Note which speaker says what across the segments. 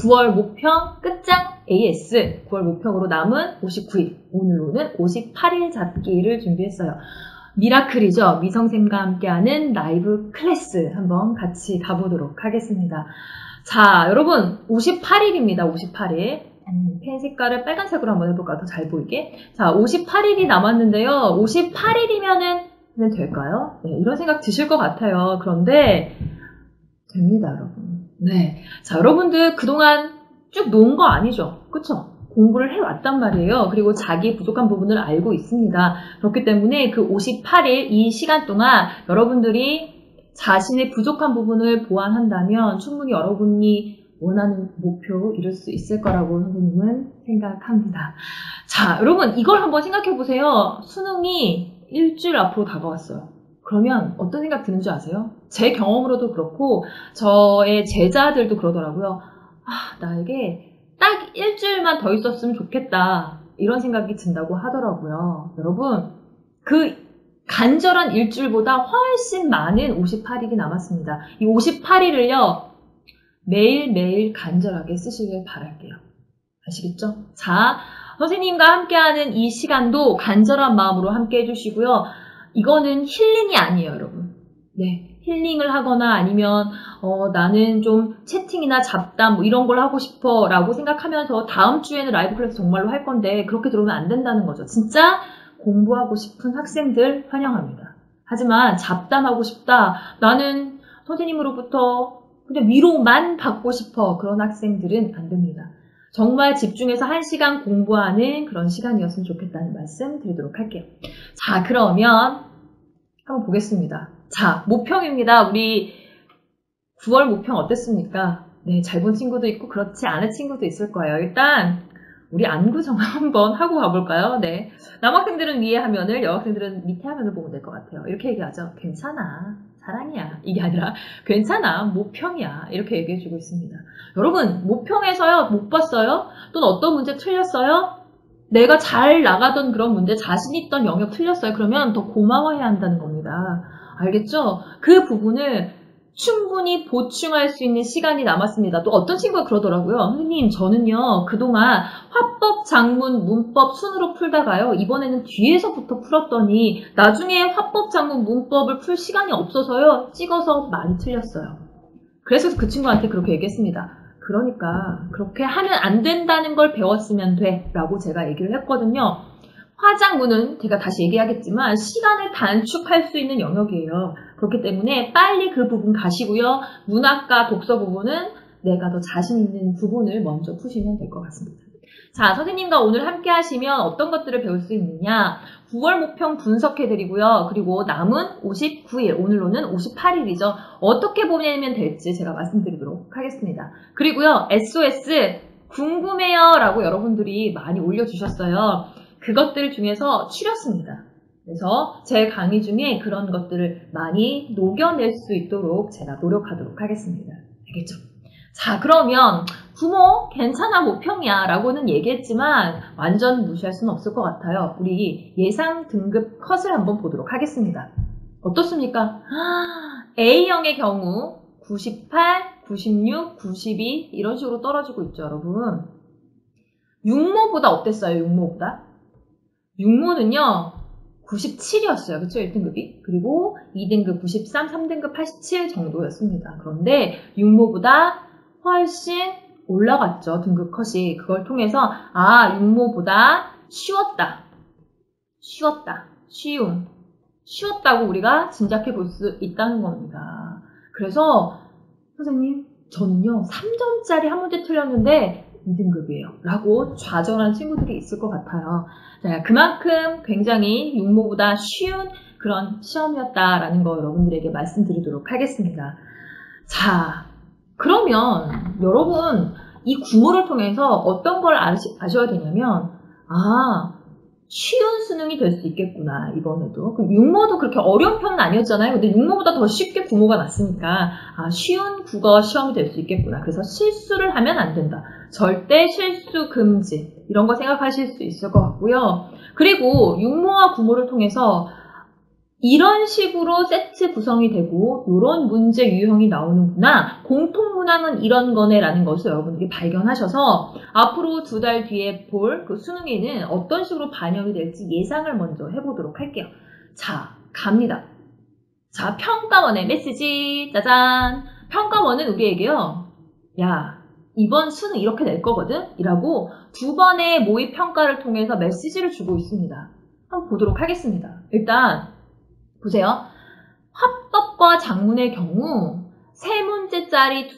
Speaker 1: 9월 모평 끝장 AS 9월 모평으로 남은 59일, 오늘로는 58일 잡기를 준비했어요. 미라클이죠. 미성쌤과 함께하는 라이브 클래스 한번 같이 가보도록 하겠습니다. 자, 여러분 58일입니다. 58일. 펜 색깔을 빨간색으로 한번 해볼까요? 더 잘 보이게. 자, 58일이 남았는데요. 58일이면은 될까요? 네, 이런 생각 드실 것 같아요. 그런데 됩니다, 여러분. 네. 자, 여러분들 그동안 쭉 놓은 거 아니죠? 그쵸? 공부를 해왔단 말이에요. 그리고 자기 부족한 부분을 알고 있습니다. 그렇기 때문에 그 58일 이 시간 동안 여러분들이 자신의 부족한 부분을 보완한다면 충분히 여러분이 원하는 목표 이룰 수 있을 거라고 선생님은 생각합니다. 자, 여러분 이걸 한번 생각해 보세요. 수능이 일주일 앞으로 다가왔어요. 그러면 어떤 생각 드는 줄 아세요? 제 경험으로도 그렇고 저의 제자들도 그러더라고요. 아, 나에게 딱 일주일만 더 있었으면 좋겠다. 이런 생각이 든다고 하더라고요. 여러분, 그 간절한 일주일보다 훨씬 많은 58일이 남았습니다. 이 58일을요, 매일매일 간절하게 쓰시길 바랄게요. 아시겠죠? 자, 선생님과 함께하는 이 시간도 간절한 마음으로 함께 해주시고요. 이거는 힐링이 아니에요, 여러분. 네. 힐링을 하거나 아니면 나는 좀 채팅이나 잡담 뭐 이런 걸 하고 싶어 라고 생각하면서 다음 주에는 라이브 클래스 정말로 할 건데 그렇게 들어오면 안 된다는 거죠. 진짜 공부하고 싶은 학생들 환영합니다. 하지만 잡담하고 싶다. 나는 선생님으로부터 그냥 위로만 받고 싶어. 그런 학생들은 안 됩니다. 정말 집중해서 1시간 공부하는 그런 시간이었으면 좋겠다는 말씀 드리도록 할게요. 자, 그러면 한번 보겠습니다. 자, 모평입니다. 우리 9월 모평 어땠습니까? 네, 잘 본 친구도 있고 그렇지 않은 친구도 있을 거예요. 일단 우리 안구 정화 한번 하고 가볼까요? 네, 남학생들은 위에 화면을, 여학생들은 밑에 화면을 보면 될 것 같아요. 이렇게 얘기하죠. 괜찮아, 사랑이야. 이게 아니라 괜찮아, 모평이야. 이렇게 얘기해주고 있습니다. 여러분, 모평에서요, 못 봤어요? 또는 어떤 문제 틀렸어요? 내가 잘 나가던 그런 문제, 자신 있던 영역 틀렸어요. 그러면 더 고마워해야 한다는 겁니다. 알겠죠? 그 부분을 충분히 보충할 수 있는 시간이 남았습니다. 또 어떤 친구가 그러더라고요. 선생님, 저는요, 그동안 화법, 작문, 문법 순으로 풀다가요, 이번에는 뒤에서부터 풀었더니 나중에 화법, 작문, 문법을 풀 시간이 없어서요, 찍어서 많이 틀렸어요. 그래서 그 친구한테 그렇게 얘기했습니다. 그러니까 그렇게 하면 안 된다는 걸 배웠으면 돼 라고 제가 얘기를 했거든요. 화작문은 제가 다시 얘기하겠지만 시간을 단축할 수 있는 영역이에요. 그렇기 때문에 빨리 그 부분 가시고요. 문학과 독서 부분은 내가 더 자신 있는 부분을 먼저 푸시면 될 것 같습니다. 자, 선생님과 오늘 함께 하시면 어떤 것들을 배울 수 있느냐. 9월 모평 분석해드리고요. 그리고 남은 59일, 오늘로는 58일이죠. 어떻게 보내면 될지 제가 말씀드리도록 하겠습니다. 그리고요, SOS 궁금해요 라고 여러분들이 많이 올려주셨어요. 그것들 중에서 추렸습니다. 그래서 제 강의 중에 그런 것들을 많이 녹여낼 수 있도록 제가 노력하도록 하겠습니다. 알겠죠? 자, 그러면 부모 괜찮아 모평이야 라고는 얘기했지만 완전 무시할 수는 없을 것 같아요. 우리 예상 등급 컷을 한번 보도록 하겠습니다. 어떻습니까? A형의 경우 98, 96, 92 이런 식으로 떨어지고 있죠, 여러분. 육모보다 어땠어요, 육모보다? 육모는요 97이었어요. 그쵸? 1등급이. 그리고 2등급 93, 3등급 87 정도였습니다. 그런데 육모보다 훨씬 올라갔죠. 등급 컷이. 그걸 통해서 아, 육모보다 쉬웠다. 쉬웠다고 우리가 짐작해 볼 수 있다는 겁니다. 그래서 선생님, 저는요 3점짜리 한 문제 틀렸는데 2등급이에요. 라고 좌절한 친구들이 있을 것 같아요. 자, 그만큼 굉장히 육모보다 쉬운 그런 시험이었다라는 거 여러분들에게 말씀드리도록 하겠습니다. 자, 그러면 여러분 이 구모를 통해서 어떤 걸 아셔야 되냐면 쉬운 수능이 될 수 있겠구나, 이번에도. 육모도 그렇게 어려운 편은 아니었잖아요. 근데 육모보다 더 쉽게 구모가 났으니까 쉬운 국어 시험이 될 수 있겠구나. 그래서 실수를 하면 안 된다. 절대 실수 금지. 이런 거 생각하실 수 있을 것 같고요. 그리고 육모와 구모를 통해서 이런 식으로 세트 구성이 되고 이런 문제 유형이 나오는구나. 공통 문항은 이런 거네라는 것을 여러분들이 발견하셔서 앞으로 2달 뒤에 볼 그 수능에는 어떤 식으로 반영이 될지 예상을 먼저 해보도록 할게요. 자, 갑니다. 자, 평가원의 메시지 짜잔. 평가원은 우리에게요. 야, 이번 수능 이렇게 낼 거거든? 이라고 2번의 모의 평가를 통해서 메시지를 주고 있습니다. 한번 보도록 하겠습니다. 일단 보세요. 화법과 작문의 경우 3문제짜리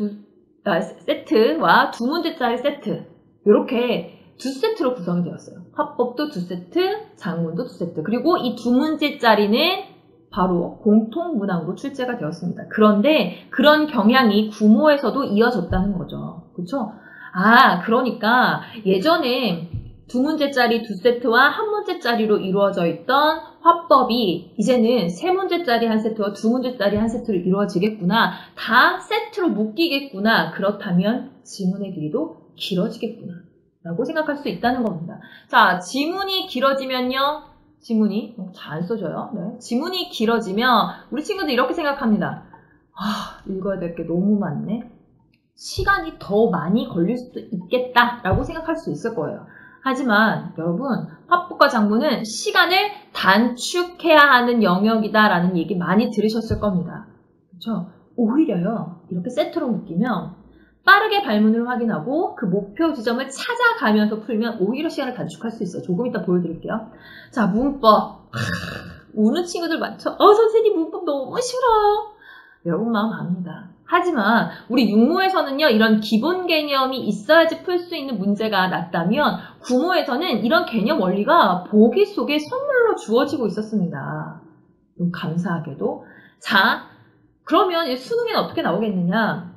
Speaker 1: 세트와 2문제짜리 세트 이렇게 2세트로 구성이 되었어요. 화법도 2세트, 작문도 2세트. 그리고 이 2문제짜리는 바로 공통문항으로 출제가 되었습니다. 그런데 그런 경향이 구모에서도 이어졌다는 거죠. 그렇죠? 아, 그러니까 예전에 2문제짜리 2세트와 1문제짜리로 이루어져 있던 화법이 이제는 3문제짜리 1세트와 2문제짜리 1세트로 이루어지겠구나. 다 세트로 묶이겠구나. 그렇다면 지문의 길이도 길어지겠구나. 라고 생각할 수 있다는 겁니다. 자, 지문이 길어지면요. 지문이 잘 안 써져요. 네. 지문이 길어지면 우리 친구들 이렇게 생각합니다. 아, 읽어야 될 게 너무 많네. 시간이 더 많이 걸릴 수도 있겠다. 라고 생각할 수 있을 거예요. 하지만 여러분, 화법과 작문은 시간을 단축해야 하는 영역이다라는 얘기 많이 들으셨을 겁니다. 그렇죠? 오히려요. 이렇게 세트로 묶이면 빠르게 발문을 확인하고 그 목표 지점을 찾아가면서 풀면 오히려 시간을 단축할 수 있어요. 조금 이따 보여드릴게요. 자, 문법. 우는 친구들 많죠? 선생님 문법 너무 싫어요. 여러분 마음 압니다. 하지만 우리 육모에서는요. 이런 기본 개념이 있어야지 풀 수 있는 문제가 났다면 구모에서는 이런 개념 원리가 보기 속에 선물로 주어지고 있었습니다. 감사하게도. 자, 그러면 수능에는 어떻게 나오겠느냐?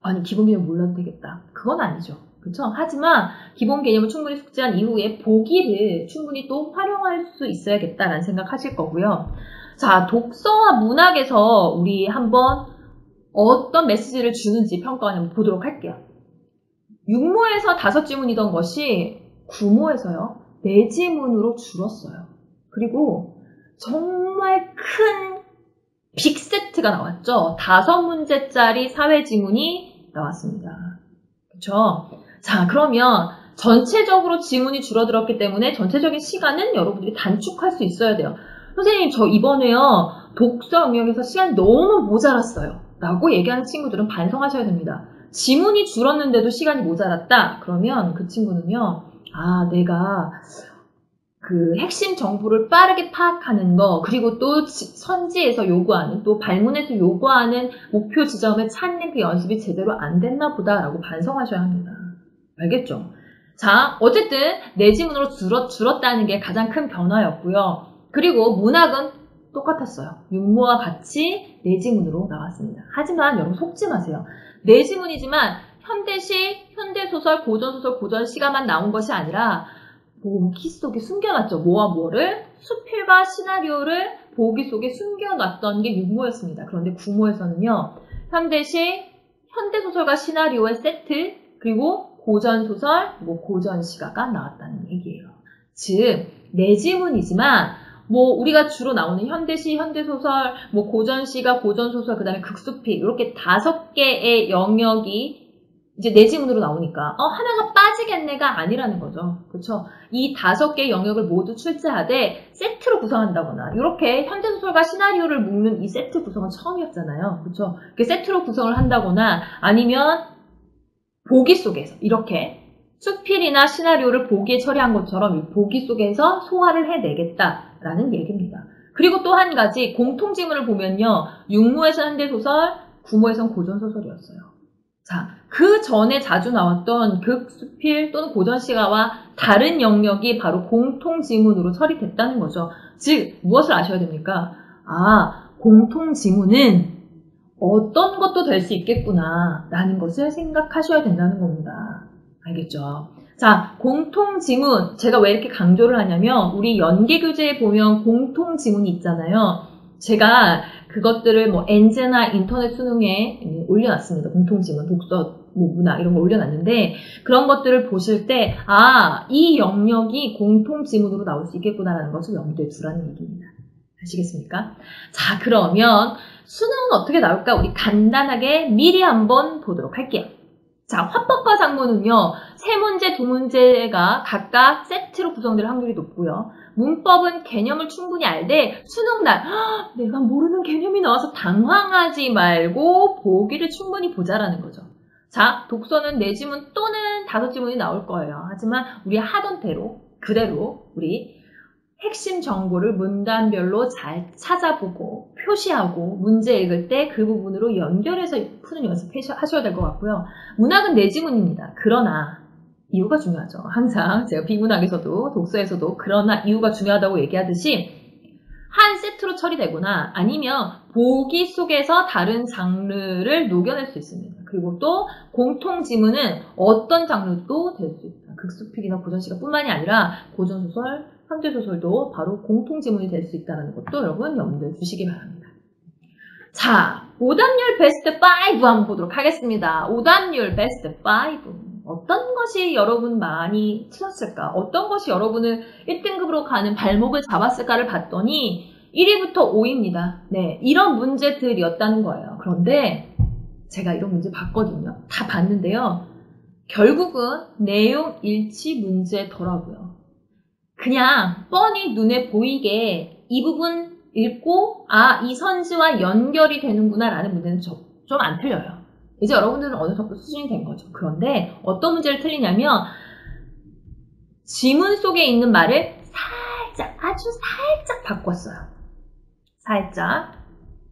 Speaker 1: 아니, 기본 개념 몰라도 되겠다. 그건 아니죠. 그렇죠? 하지만 기본 개념을 충분히 숙지한 이후에 보기를 충분히 또 활용할 수 있어야겠다라는 생각하실 거고요. 자, 독서와 문학에서 우리 한번 어떤 메시지를 주는지 평가원 한번 보도록 할게요. 6모에서 5지문이던 것이 9모에서요. 4지문으로 줄었어요. 그리고 정말 큰 빅세트가 나왔죠. 5문제짜리 사회지문이 나왔습니다. 그렇죠? 자, 그러면 전체적으로 지문이 줄어들었기 때문에 전체적인 시간은 여러분들이 단축할 수 있어야 돼요. 선생님, 저 이번에요. 독서 영역에서 시간이 너무 모자랐어요. 라고 얘기하는 친구들은 반성하셔야 됩니다. 지문이 줄었는데도 시간이 모자랐다? 그러면 그 친구는요. 아, 내가 그 핵심 정보를 빠르게 파악하는 거, 그리고 또 선지에서 요구하는, 또 발문에서 요구하는 목표 지점을 찾는 그 연습이 제대로 안 됐나 보다라고 반성하셔야 합니다. 알겠죠? 자, 어쨌든 내 지문으로 줄었다는 게 가장 큰 변화였고요. 그리고 문학은 똑같았어요. 육모와 같이 내 지문으로 나왔습니다. 하지만 여러분 속지 마세요. 내 지문이지만 현대시, 현대소설, 고전소설, 고전시가만 나온 것이 아니라 보기 속에 숨겨놨죠. 뭐와 뭐를? 수필과 시나리오를 보기 속에 숨겨놨던 게 육모였습니다. 그런데 구모에서는요. 현대시, 현대소설과 시나리오의 세트, 그리고 고전소설, 고전시가가 나왔다는 얘기예요. 즉, 내 지문이지만 우리가 주로 나오는 현대시, 현대소설, 고전시가, 고전소설, 그 다음에 극수필, 이렇게 5개의 영역이 이제 내 지문으로 나오니까, 하나가 빠지겠네가 아니라는 거죠. 그쵸? 이 5개의 영역을 모두 출제하되 세트로 구성한다거나, 이렇게 현대소설과 시나리오를 묶는 이 세트 구성은 처음이었잖아요. 그쵸? 이렇게 세트로 구성을 한다거나, 아니면 보기 속에서, 이렇게 수필이나 시나리오를 보기에 처리한 것처럼 보기 속에서 소화를 해내겠다라는 얘기입니다. 그리고 또 한 가지 공통지문을 보면요. 6모에서 현대소설, 9모에서는 고전소설이었어요. 자, 그 전에 자주 나왔던 극수필 또는 고전시가와 다른 영역이 바로 공통지문으로 처리됐다는 거죠. 즉, 무엇을 아셔야 됩니까? 아, 공통지문은 어떤 것도 될 수 있겠구나 라는 것을 생각하셔야 된다는 겁니다. 알겠죠? 자, 공통지문. 제가 왜 이렇게 강조를 하냐면 우리 연계교재에 보면 공통지문이 있잖아요. 제가 그것들을 엔제나 인터넷 수능에 올려놨습니다. 공통지문, 독서, 문학 이런 거 올려놨는데 그런 것들을 보실 때 이 영역이 공통지문으로 나올 수 있겠구나라는 것을 염두에 두라는 얘기입니다. 아시겠습니까? 자, 그러면 수능은 어떻게 나올까? 우리 간단하게 미리 한번 보도록 할게요. 자, 화법과 작문은요, 3문제, 2문제가 각각 세트로 구성될 확률이 높고요. 문법은 개념을 충분히 알되 수능날 내가 모르는 개념이 나와서 당황하지 말고 보기를 충분히 보자라는 거죠. 자, 독서는 4지문 또는 5지문이 나올 거예요. 하지만 우리 하던 대로 그대로 우리 핵심 정보를 문단별로 잘 찾아보고 표시하고 문제 읽을 때 그 부분으로 연결해서 푸는 연습하셔야 될 것 같고요. 문학은 4지문입니다. 그러나 이유가 중요하죠. 항상 제가 비문학에서도 독서에서도 그러나 이유가 중요하다고 얘기하듯이 한 세트로 처리되거나 아니면 보기 속에서 다른 장르를 녹여낼 수 있습니다. 그리고 또 공통지문은 어떤 장르도 될 수 있다. 극수필이나 고전시가 뿐만이 아니라 고전소설, 현대소설도 바로 공통지문이 될 수 있다는 것도 여러분 염두에 두시기 바랍니다. 자, 오답률 베스트 5 한번 보도록 하겠습니다. 오답률 베스트 5. 어떤 것이 여러분 많이 틀렸을까? 어떤 것이 여러분을 1등급으로 가는 발목을 잡았을까를 봤더니 1위부터 5위입니다. 네, 이런 문제들이었다는 거예요. 그런데 제가 이런 문제 봤거든요. 다 봤는데요. 결국은 내용 일치 문제더라고요. 그냥 뻔히 눈에 보이게 이 부분 읽고 이 선지와 연결이 되는구나 라는 문제는 좀 안 틀려요. 이제 여러분들은 어느 정도 수준이 된 거죠. 그런데 어떤 문제를 틀리냐면 지문 속에 있는 말을 살짝, 아주 살짝 바꿨어요. 살짝.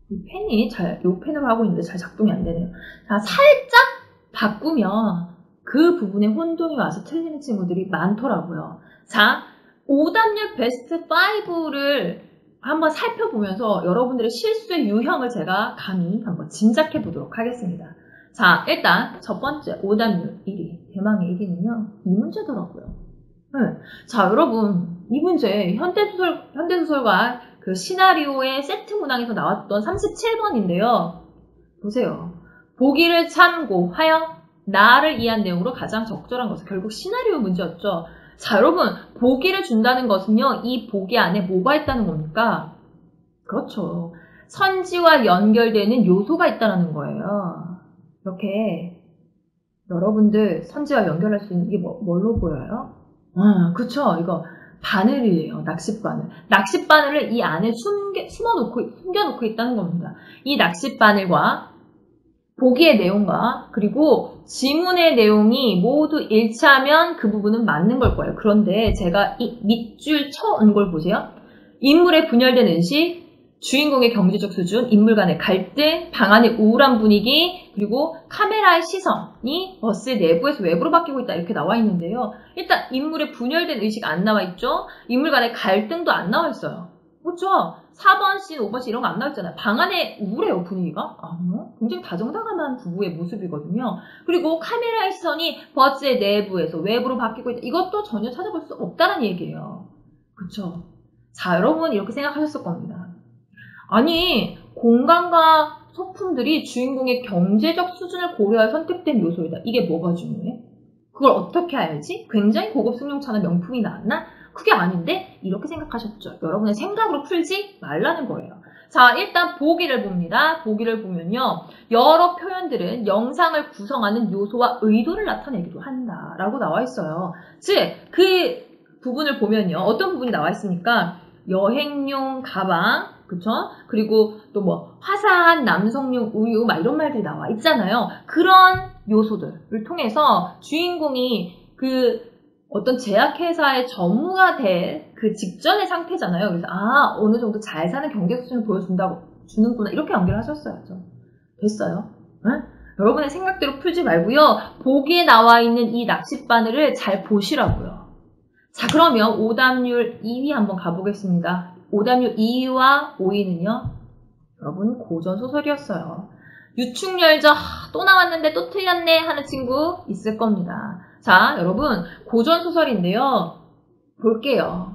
Speaker 1: 이 펜이 요 펜으로 하고 있는데 잘 작동이 안 되네요. 자, 살짝 바꾸면 그 부분에 혼동이 와서 틀리는 친구들이 많더라고요. 자, 오답률 베스트 5를 한번 살펴보면서 여러분들의 실수의 유형을 제가 감히 한번 짐작해 보도록 하겠습니다. 자, 일단 첫 번째 오답률 1위, 대망의 1위는요. 이 문제더라고요. 네. 자, 여러분 이 문제 현대소설과 그 시나리오의 세트 문항에서 나왔던 37번인데요. 보세요. 보기를 참고하여 나를 이해한 내용으로 가장 적절한 것은 결국 시나리오 문제였죠. 자, 여러분 보기를 준다는 것은요. 이 보기 안에 뭐가 있다는 겁니까? 그렇죠. 선지와 연결되는 요소가 있다는 거예요. 이렇게 여러분들 선지와 연결할 수 있는 게 뭘로 보여요? 그쵸. 이거 바늘이에요. 낚싯바늘. 낚싯바늘을 이 안에 숨겨놓고 있다는 겁니다. 이 낚싯바늘과 보기의 내용과 그리고 지문의 내용이 모두 일치하면 그 부분은 맞는 걸 거예요. 그런데 제가 이 밑줄 쳐온 걸 보세요. 인물의 분열된 의식, 주인공의 경제적 수준, 인물 간의 갈등, 방 안의 우울한 분위기, 그리고 카메라의 시선이 버스의 내부에서 외부로 바뀌고 있다 이렇게 나와 있는데요. 일단 인물의 분열된 의식 안 나와 있죠. 인물 간의 갈등도 안 나와 있어요. 그렇죠? 4번씬, 5번씬 이런 거 안 나와 있잖아요. 방 안에 우울해요, 분위기가. 아니요. 굉장히 다정다감한 부부의 모습이거든요. 그리고 카메라의 시선이 버스의 내부에서 외부로 바뀌고 있다. 이것도 전혀 찾아볼 수 없다는 얘기예요. 그렇죠? 자, 여러분 이렇게 생각하셨을 겁니다. 아니, 공간과 소품들이 주인공의 경제적 수준을 고려해 선택된 요소이다. 이게 뭐가 중요해? 그걸 어떻게 알지? 굉장히 고급 승용차나 명품이 나왔나? 그게 아닌데? 이렇게 생각하셨죠. 여러분의 생각으로 풀지 말라는 거예요. 자, 일단 보기를 봅니다. 보기를 보면요. 여러 표현들은 영상을 구성하는 요소와 의도를 나타내기도 한다라고 나와 있어요. 즉, 그 부분을 보면요. 어떤 부분이 나와 있습니까? 여행용 가방, 그쵸? 그리고 또 뭐 화사한 남성용 우유 막 이런 말들이 나와 있잖아요. 그런 요소들을 통해서 주인공이 그 어떤 제약회사의 전무가 될 그 직전의 상태잖아요. 그래서 어느 정도 잘 사는 경제 수준을 주는구나 이렇게 연결하셨어야죠. 됐어요? 응? 여러분의 생각대로 풀지 말고요. 보기에 나와 있는 이 낚싯바늘을 잘 보시라고요. 자, 그러면 오답률 2위 한번 가보겠습니다. 오답률 2위와 5위는요. 여러분 고전소설이었어요. 유충열저 또 나왔는데 또 틀렸네 하는 친구 있을 겁니다. 자, 여러분 고전소설인데요. 볼게요.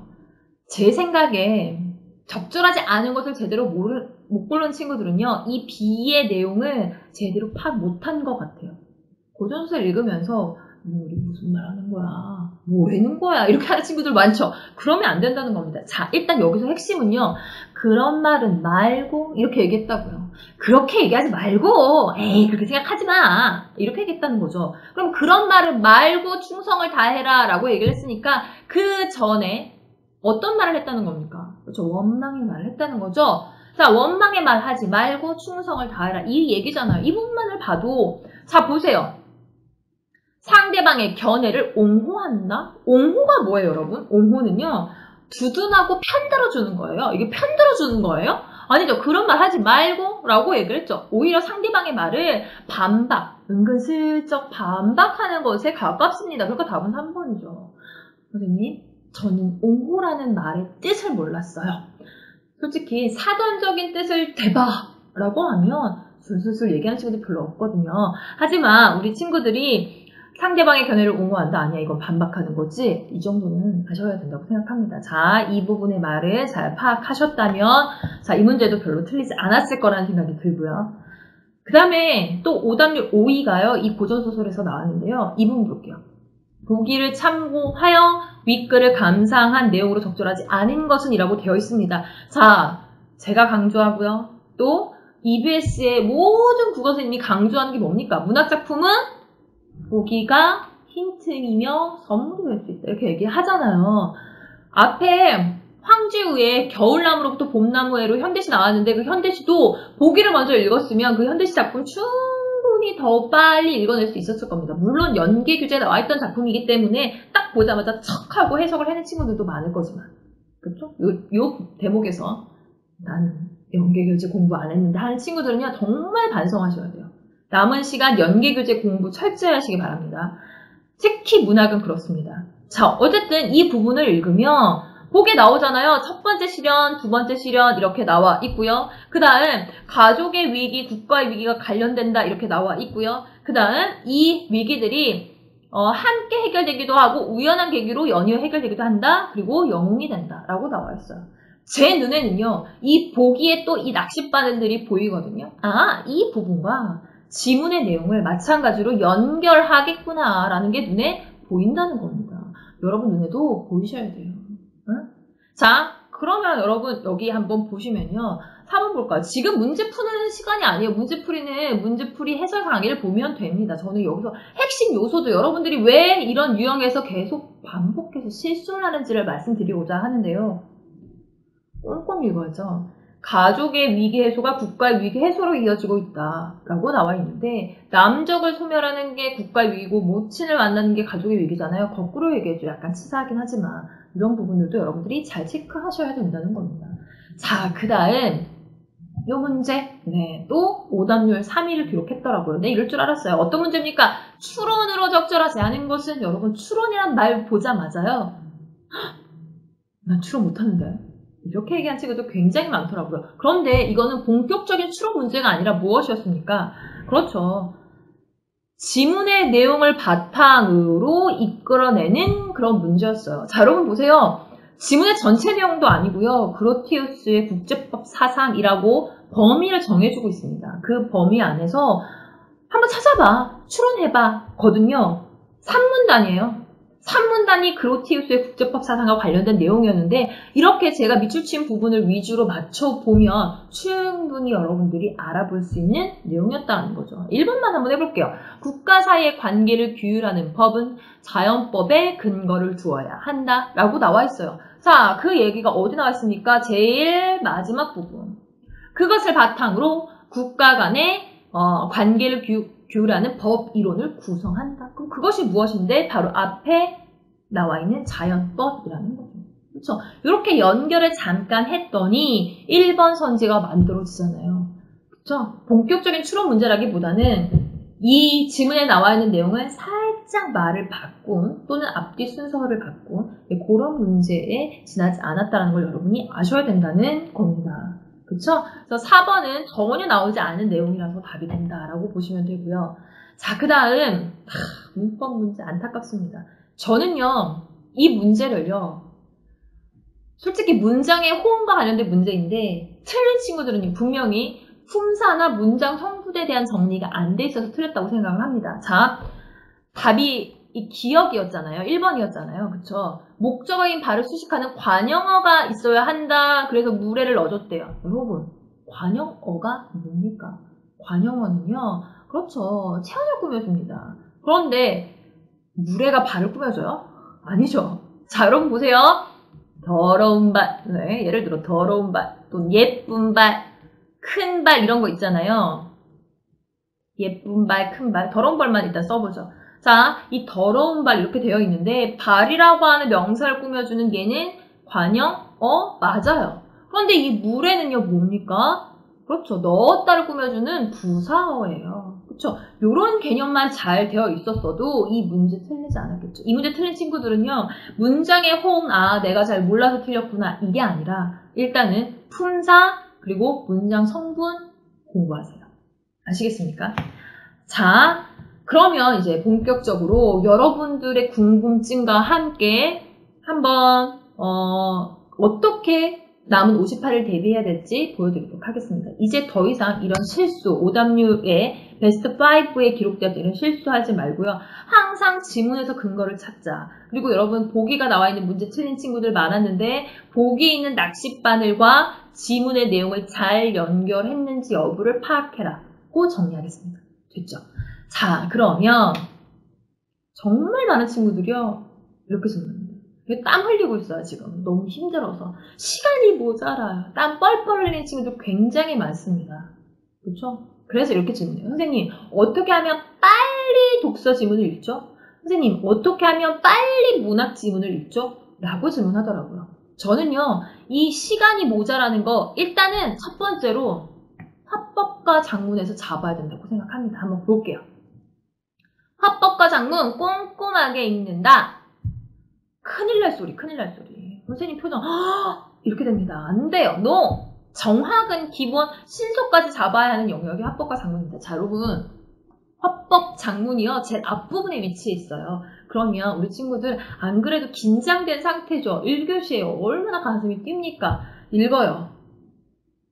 Speaker 1: 제 생각에 적절하지 않은 것을 제대로 못 고른 친구들은요. 이 B의 내용을 제대로 파악 못한 것 같아요. 고전소설 읽으면서 우리 무슨 말 하는 거야? 뭐라는 거야? 이렇게 하는 친구들 많죠? 그러면 안 된다는 겁니다. 자, 일단 여기서 핵심은요. 그런 말은 말고 이렇게 얘기했다고요. 그렇게 얘기하지 말고 에이 그렇게 생각하지 마 이렇게 얘기했다는 거죠. 그럼 그런 말을 말고 충성을 다해라 라고 얘기를 했으니까 그 전에 어떤 말을 했다는 겁니까? 그렇죠. 원망의 말을 했다는 거죠. 자, 원망의 말 하지 말고 충성을 다해라 이 얘기잖아요. 이 부분만을 봐도 자 보세요. 상대방의 견해를 옹호한다? 옹호가 뭐예요 여러분? 옹호는요 두둔하고 편들어주는 거예요. 이게 편들어주는 거예요? 아니죠. 그런 말 하지 말고 라고 얘기를 했죠. 오히려 상대방의 말을 반박, 은근슬쩍 반박하는 것에 가깝습니다. 그러니까 답은 3번이죠. 선생님, 저는 옹호라는 말의 뜻을 몰랐어요. 솔직히 사전적인 뜻을 대봐라고 하면 술술술 얘기하는 친구들 별로 없거든요. 하지만 우리 친구들이 상대방의 견해를 옹호한다? 아니야, 이건 반박하는 거지? 이 정도는 하셔야 된다고 생각합니다. 자, 이 부분의 말을 잘 파악하셨다면 자, 이 문제도 별로 틀리지 않았을 거라는 생각이 들고요. 그 다음에 또 오답률 5위가요. 이 고전소설에서 나왔는데요. 이 부분 볼게요. 보기를 참고하여 윗글을 감상한 내용으로 적절하지 않은 것은 이라고 되어 있습니다. 자, 제가 강조하고요. 또 EBS의 모든 국어선생님이 강조하는 게 뭡니까? 문학작품은 보기가 힌트이며 선물이 될 수 있다. 이렇게 얘기하잖아요. 앞에 황지우의 겨울나무로부터 봄나무해로 현대시 나왔는데 그 현대시도 보기를 먼저 읽었으면 그 현대시 작품 충분히 더 빨리 읽어낼 수 있었을 겁니다. 물론 연계 교재에 나와있던 작품이기 때문에 딱 보자마자 척 하고 해석을 해낸 친구들도 많을 거지만 그렇죠? 요 대목에서 나는 연계 교재 공부 안 했는데 하는 친구들은요 정말 반성하셔야 돼요. 남은 시간 연계교재 공부 철저히 하시기 바랍니다. 특히 문학은 그렇습니다. 자, 어쨌든 이 부분을 읽으면 보기에 나오잖아요. 첫 번째 시련, 두 번째 시련 이렇게 나와 있고요. 그 다음 가족의 위기, 국가의 위기가 관련된다 이렇게 나와 있고요. 그 다음 이 위기들이 함께 해결되기도 하고 우연한 계기로 연이어 해결되기도 한다. 그리고 영웅이 된다 라고 나와 있어요. 제 눈에는요. 이 보기에 또 이 낚싯바늘들이 보이거든요. 아, 이 부분과 지문의 내용을 마찬가지로 연결하겠구나 라는 게 눈에 보인다는 겁니다. 여러분 눈에도 보이셔야 돼요. 응? 자, 그러면 여러분 여기 한번 보시면요. 4번 볼까요? 지금 문제 푸는 시간이 아니에요. 문제풀이 해설 강의를 보면 됩니다. 저는 여기서 핵심 요소도 여러분들이 왜 이런 유형에서 계속 반복해서 실수를 하는지를 말씀드리고자 하는데요. 꼼꼼히 읽어야죠. 가족의 위기 해소가 국가의 위기 해소로 이어지고 있다라고 나와 있는데 남적을 소멸하는 게 국가의 위기고 모친을 만나는 게 가족의 위기잖아요. 거꾸로 얘기해도 약간 치사하긴 하지만 이런 부분들도 여러분들이 잘 체크하셔야 된다는 겁니다. 자, 그 다음 이 문제 또 오답률 3위를 기록했더라고요. 네, 이럴 줄 알았어요. 어떤 문제입니까? 추론으로 적절하지 않은 것은 여러분 추론이란 말 보자마자요. 난 추론 못하는데 이렇게 얘기한 친구도 굉장히 많더라고요. 그런데 이거는 본격적인 추론 문제가 아니라 무엇이었습니까? 그렇죠. 지문의 내용을 바탕으로 이끌어내는 그런 문제였어요. 자, 여러분 보세요. 지문의 전체 내용도 아니고요. 그로티우스의 국제법 사상이라고 범위를 정해주고 있습니다. 그 범위 안에서 한번 찾아봐. 추론해봐. 거든요. 3문단이에요. 3문단이 그로티우스의 국제법 사상과 관련된 내용이었는데 이렇게 제가 밑줄 친 부분을 위주로 맞춰보면 충분히 여러분들이 알아볼 수 있는 내용이었다는 거죠. 1번만 한번 해볼게요. 국가 사이의 관계를 규율하는 법은 자연법에 근거를 두어야 한다 라고 나와 있어요. 자, 그 얘기가 어디 나와 있습니까? 제일 마지막 부분. 그것을 바탕으로 국가 간의 관계를 규율하는 법 이론을 구성한다. 그럼 그것이 무엇인데? 바로 앞에 나와 있는 자연법이라는 거죠. 그렇죠? 이렇게 연결을 잠깐 했더니 1번 선지가 만들어지잖아요. 그렇죠? 본격적인 추론 문제라기보다는 이 지문에 나와 있는 내용을 살짝 말을 바꾼 또는 앞뒤 순서를 바꾼 그런 문제에 지나지 않았다는 걸 여러분이 아셔야 된다는 겁니다. 그쵸? 그래서 4번은 전혀 나오지 않은 내용이라서 답이 된다라고 보시면 되고요. 자, 그 다음 문법 문제 안타깝습니다. 저는요, 이 문제를요, 솔직히 문장의 호응과 관련된 문제인데 틀린 친구들은 분명히 품사나 문장 성분에 대한 정리가 안 돼 있어서 틀렸다고 생각을 합니다. 자, 답이 이 기억이었잖아요. 1번이었잖아요. 그쵸? 목적어인 발을 수식하는 관형어가 있어야 한다. 그래서 무례를 넣어줬대요. 여러분, 관형어가 뭡니까? 관형어는요, 그렇죠. 체온을 꾸며줍니다. 그런데 무례가 발을 꾸며줘요? 아니죠. 자, 여러분 보세요. 더러운 발, 네, 예를 들어 더러운 발, 또 예쁜 발, 큰 발 이런 거 있잖아요. 예쁜 발, 큰 발, 더러운 발만 일단 써보죠. 자, 이 더러운 발 이렇게 되어 있는데 발이라고 하는 명사를 꾸며주는 얘는 관형어 맞아요. 그런데 이 물에는요 뭡니까? 그렇죠. 넣었다를 꾸며주는 부사어예요. 그렇죠. 이런 개념만 잘 되어 있었어도 이 문제 틀리지 않았겠죠. 이 문제 틀린 친구들은요 문장의 호응, 내가 잘 몰라서 틀렸구나 이게 아니라 일단은 품사 그리고 문장 성분 공부하세요. 아시겠습니까? 자, 그러면 이제 본격적으로 여러분들의 궁금증과 함께 한번 어떻게 남은 58을 대비해야 될지 보여드리도록 하겠습니다. 이제 더 이상 이런 실수, 오답률의 베스트 5에 기록되었던 이런 실수하지 말고요. 항상 지문에서 근거를 찾자. 그리고 여러분 보기가 나와 있는 문제 틀린 친구들 많았는데 보기에 있는 낚싯바늘과 지문의 내용을 잘 연결했는지 여부를 파악해라. 고 정리하겠습니다. 됐죠? 자, 그러면 정말 많은 친구들이요. 이렇게 질문합니다. 땀 흘리고 있어요, 지금. 너무 힘들어서. 시간이 모자라요. 땀 뻘뻘 흘리는 친구들 굉장히 많습니다. 그렇죠? 그래서 이렇게 질문해요. 선생님, 어떻게 하면 빨리 독서 지문을 읽죠? 선생님, 어떻게 하면 빨리 문학 지문을 읽죠? 라고 질문하더라고요. 저는요, 이 시간이 모자라는 거, 일단은 첫 번째로 화법과 장문에서 잡아야 된다고 생각합니다. 한번 볼게요. 화법과 장문 꼼꼼하게 읽는다. 큰일 날 소리, 큰일 날 소리. 선생님 표정, 이렇게 됩니다. 안 돼요. NO! 정확은 기본 신속까지 잡아야 하는 영역이 화법과 장문입니다. 자, 여러분. 화법 장문이요. 제일 앞부분에 위치해 있어요. 그러면 우리 친구들 안 그래도 긴장된 상태죠. 1교시에요. 얼마나 가슴이 뜁니까? 읽어요.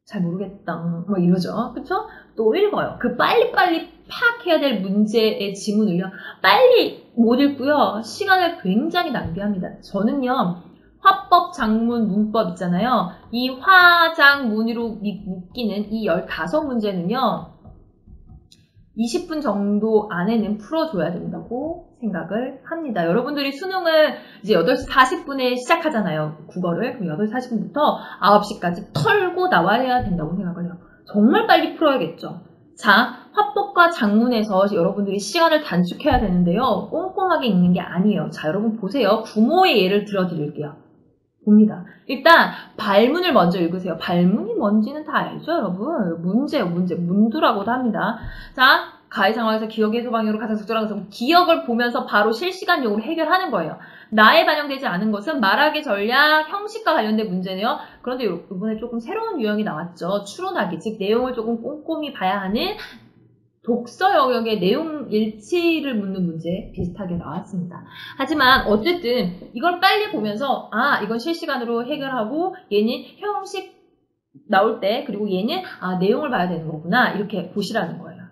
Speaker 1: 잘 모르겠다. 뭐 이러죠. 그쵸? 또 읽어요. 그 빨리빨리 파악해야 될 문제의 지문을요. 빨리 못 읽고요. 시간을 굉장히 낭비합니다. 저는요. 화법, 장문, 문법 있잖아요. 이 화, 장, 문으로 묶이는 이 15문제는요. 20분 정도 안에는 풀어줘야 된다고 생각을 합니다. 여러분들이 수능을 이제 8시 40분에 시작하잖아요. 국어를. 그럼 8시 40분부터 9시까지 털고 나와야 된다고 생각을 해요. 정말 빨리 풀어야겠죠. 자, 화법과 장문에서 여러분들이 시간을 단축해야 되는데요. 꼼꼼하게 읽는 게 아니에요. 자, 여러분 보세요. 부모의 예를 들어드릴게요. 봅니다. 일단 발문을 먼저 읽으세요. 발문이 뭔지는 다 알죠, 여러분? 문제요, 문제. 문두라고도 합니다. 자, 가해 상황에서 기억의 소방으로 가장 적절한 것은 기억을 보면서 바로 실시간용으로 해결하는 거예요. 나에 반영되지 않은 것은 말하기 전략, 형식과 관련된 문제네요. 그런데 이번에 조금 새로운 유형이 나왔죠. 추론하기, 즉 내용을 조금 꼼꼼히 봐야 하는 독서 영역의 내용 일치를 묻는 문제 비슷하게 나왔습니다. 하지만 어쨌든 이걸 빨리 보면서 이건 실시간으로 해결하고 얘는 형식 나올 때 그리고 얘는 내용을 봐야 되는 거구나 이렇게 보시라는 거예요.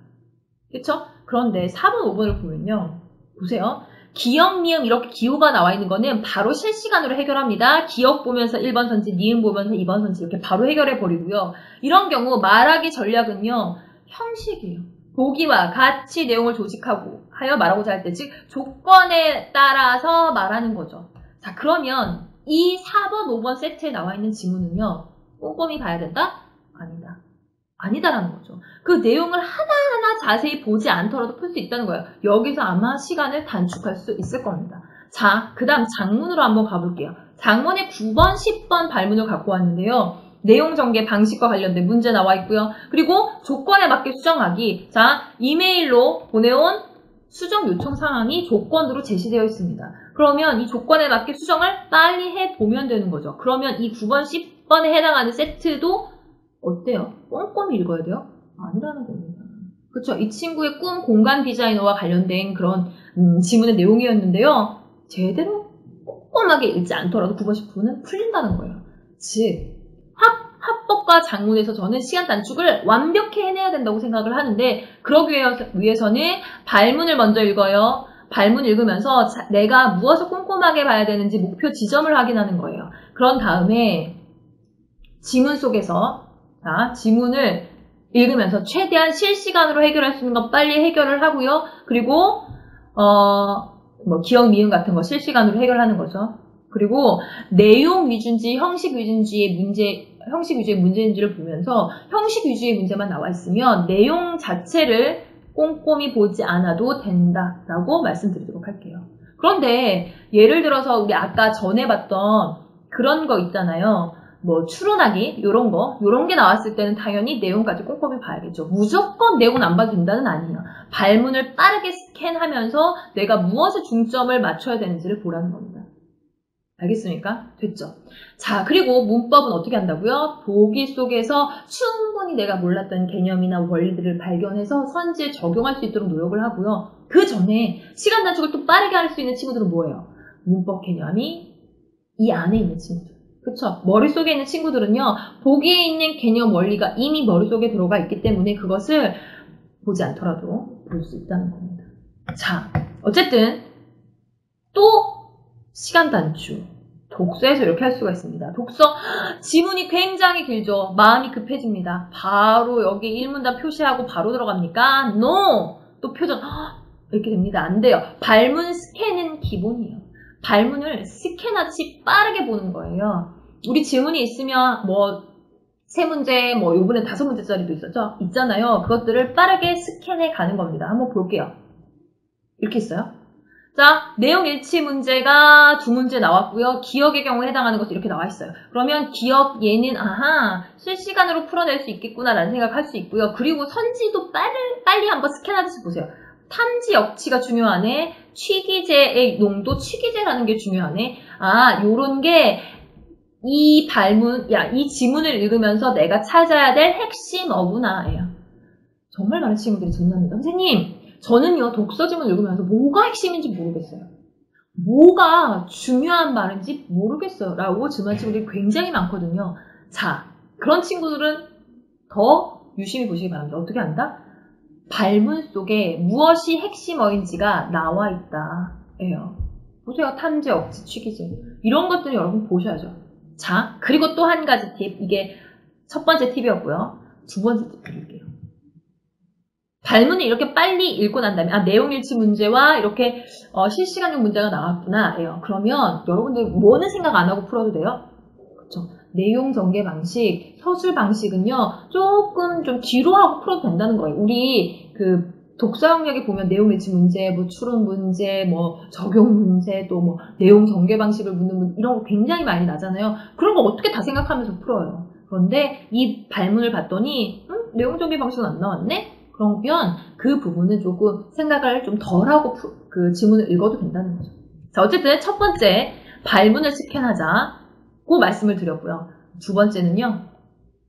Speaker 1: 그렇죠? 그런데 4번, 5번을 보면요. 보세요. 기억, 니은 이렇게 기호가 나와 있는 거는 바로 실시간으로 해결합니다. 기억 보면서 1번 선지, 니은 보면서 2번 선지 이렇게 바로 해결해 버리고요. 이런 경우 말하기 전략은요. 형식이에요. 보기와 같이 내용을 조직하고 하여 말하고자 할 때, 즉 조건에 따라서 말하는 거죠. 자, 그러면 이 4번, 5번 세트에 나와 있는 지문은요. 꼼꼼히 봐야 된다? 아니다. 아니다라는 거죠. 그 내용을 하나하나 자세히 보지 않더라도 풀 수 있다는 거예요. 여기서 아마 시간을 단축할 수 있을 겁니다. 자, 그 다음 장문으로 한번 가볼게요. 장문의 9번, 10번 발문을 갖고 왔는데요. 내용 전개 방식과 관련된 문제 나와 있고요. 그리고 조건에 맞게 수정하기. 자, 이메일로 보내온 수정 요청 상황이 조건으로 제시되어 있습니다. 그러면 이 조건에 맞게 수정을 빨리 해보면 되는 거죠. 그러면 이 9번, 10번에 해당하는 세트도 어때요? 꼼꼼히 읽어야 돼요? 아니라는 겁니다. 그렇죠? 이 친구의 꿈 공간 디자이너와 관련된 그런 지문의 내용이었는데요. 제대로 꼼꼼하게 읽지 않더라도 9번, 10번은 풀린다는 거예요. 즉 합법과 장문에서 저는 시간 단축을 완벽히 해내야 된다고 생각을 하는데 그러기 위해서는 발문을 먼저 읽어요. 발문 읽으면서 내가 무엇을 꼼꼼하게 봐야 되는지 목표 지점을 확인하는 거예요. 그런 다음에 지문 속에서 지문을 읽으면서 최대한 실시간으로 해결할 수 있는 건 빨리 해결을 하고요. 그리고 기억 미음 같은 거 실시간으로 해결하는 거죠. 그리고 내용 위주인지 형식 위주의 문제인지를 보면서 형식 위주의 문제만 나와 있으면 내용 자체를 꼼꼼히 보지 않아도 된다라고 말씀드리도록 할게요. 그런데 예를 들어서 우리 아까 전에 봤던 그런 거 있잖아요. 추론하기 요런 게 나왔을 때는 당연히 내용까지 꼼꼼히 봐야겠죠. 무조건 내용은 안 봐도 된다는 아니에요. 발문을 빠르게 스캔하면서 내가 무엇에 중점을 맞춰야 되는지를 보라는 겁니다. 알겠습니까? 됐죠? 자, 그리고 문법은 어떻게 한다고요? 보기 속에서 충분히 내가 몰랐던 개념이나 원리들을 발견해서 선지에 적용할 수 있도록 노력을 하고요. 그 전에 시간 단축을 또 빠르게 할 수 있는 친구들은 뭐예요? 문법 개념이 이 안에 있는 친구들. 그쵸? 머릿속에 있는 친구들은요, 보기에 있는 개념 원리가 이미 머릿속에 들어가 있기 때문에 그것을 보지 않더라도 볼 수 있다는 겁니다. 자, 어쨌든 또 시간 단축. 독서에서 이렇게 할 수가 있습니다. 독서, 지문이 굉장히 길죠. 마음이 급해집니다. 바로 여기 1문단 표시하고 바로 들어갑니까? No! 또 표정, 이렇게 됩니다. 안 돼요. 발문 스캔은 기본이에요. 발문을 스캔하듯이 빠르게 보는 거예요. 우리 지문이 있으면 3문제, 요번엔 5문제짜리도 있잖아요. 그것들을 빠르게 스캔해 가는 겁니다. 한번 볼게요. 이렇게 있어요. 자, 내용 일치 문제가 2문제 나왔고요. 기억의 경우에 해당하는 것도 이렇게 나와 있어요. 그러면 기억 얘는 실시간으로 풀어낼 수 있겠구나라는 생각할 수 있고요. 그리고 선지도 빨리 한번 스캔하듯이 보세요. 탐지 역치가 중요하네. 취기제의 농도, 취기제라는 게 중요하네. 요런 게 이 지문을 읽으면서 내가 찾아야 될 핵심 어구나예요. 정말 많은 친구들이 질문합니다. 선생님, 저는요, 독서 지문 읽으면서 뭐가 핵심인지 모르겠어요. 뭐가 중요한 말인지 모르겠어요. 라고 질문하는 친구들이 굉장히 많거든요. 자, 그런 친구들은 더 유심히 보시기 바랍니다. 어떻게 한다? 발문 속에 무엇이 핵심어인지가 나와 있다. 예요. 보세요. 탐지, 억지, 취기제. 이런 것들은 여러분 보셔야죠. 자, 그리고 또 한 가지 팁. 이게 첫 번째 팁이었고요. 두 번째 팁 드릴게요. 발문을 이렇게 빨리 읽고 난 다음에 내용 일치 문제와 이렇게 실시간용 문제가 나왔구나. 그러면 여러분들 뭐는 생각 안 하고 풀어도 돼요? 그렇죠. 내용 전개 방식, 서술 방식은요. 조금 좀 뒤로 하고 풀어도 된다는 거예요. 우리 독서 영역에 보면 내용 일치 문제, 추론 문제, 적용 문제, 또 내용 전개 방식을 묻는 문제 이런 거 굉장히 많이 나잖아요. 그런 거 어떻게 다 생각하면서 풀어요. 그런데 이 발문을 봤더니 내용 전개 방식은 안 나왔네? 그러면 그 부분은 조금 생각을 좀 덜하고 그 지문을 읽어도 된다는 거죠. 자, 어쨌든 첫 번째 발문을 스캔하자고 말씀을 드렸고요. 두 번째는요.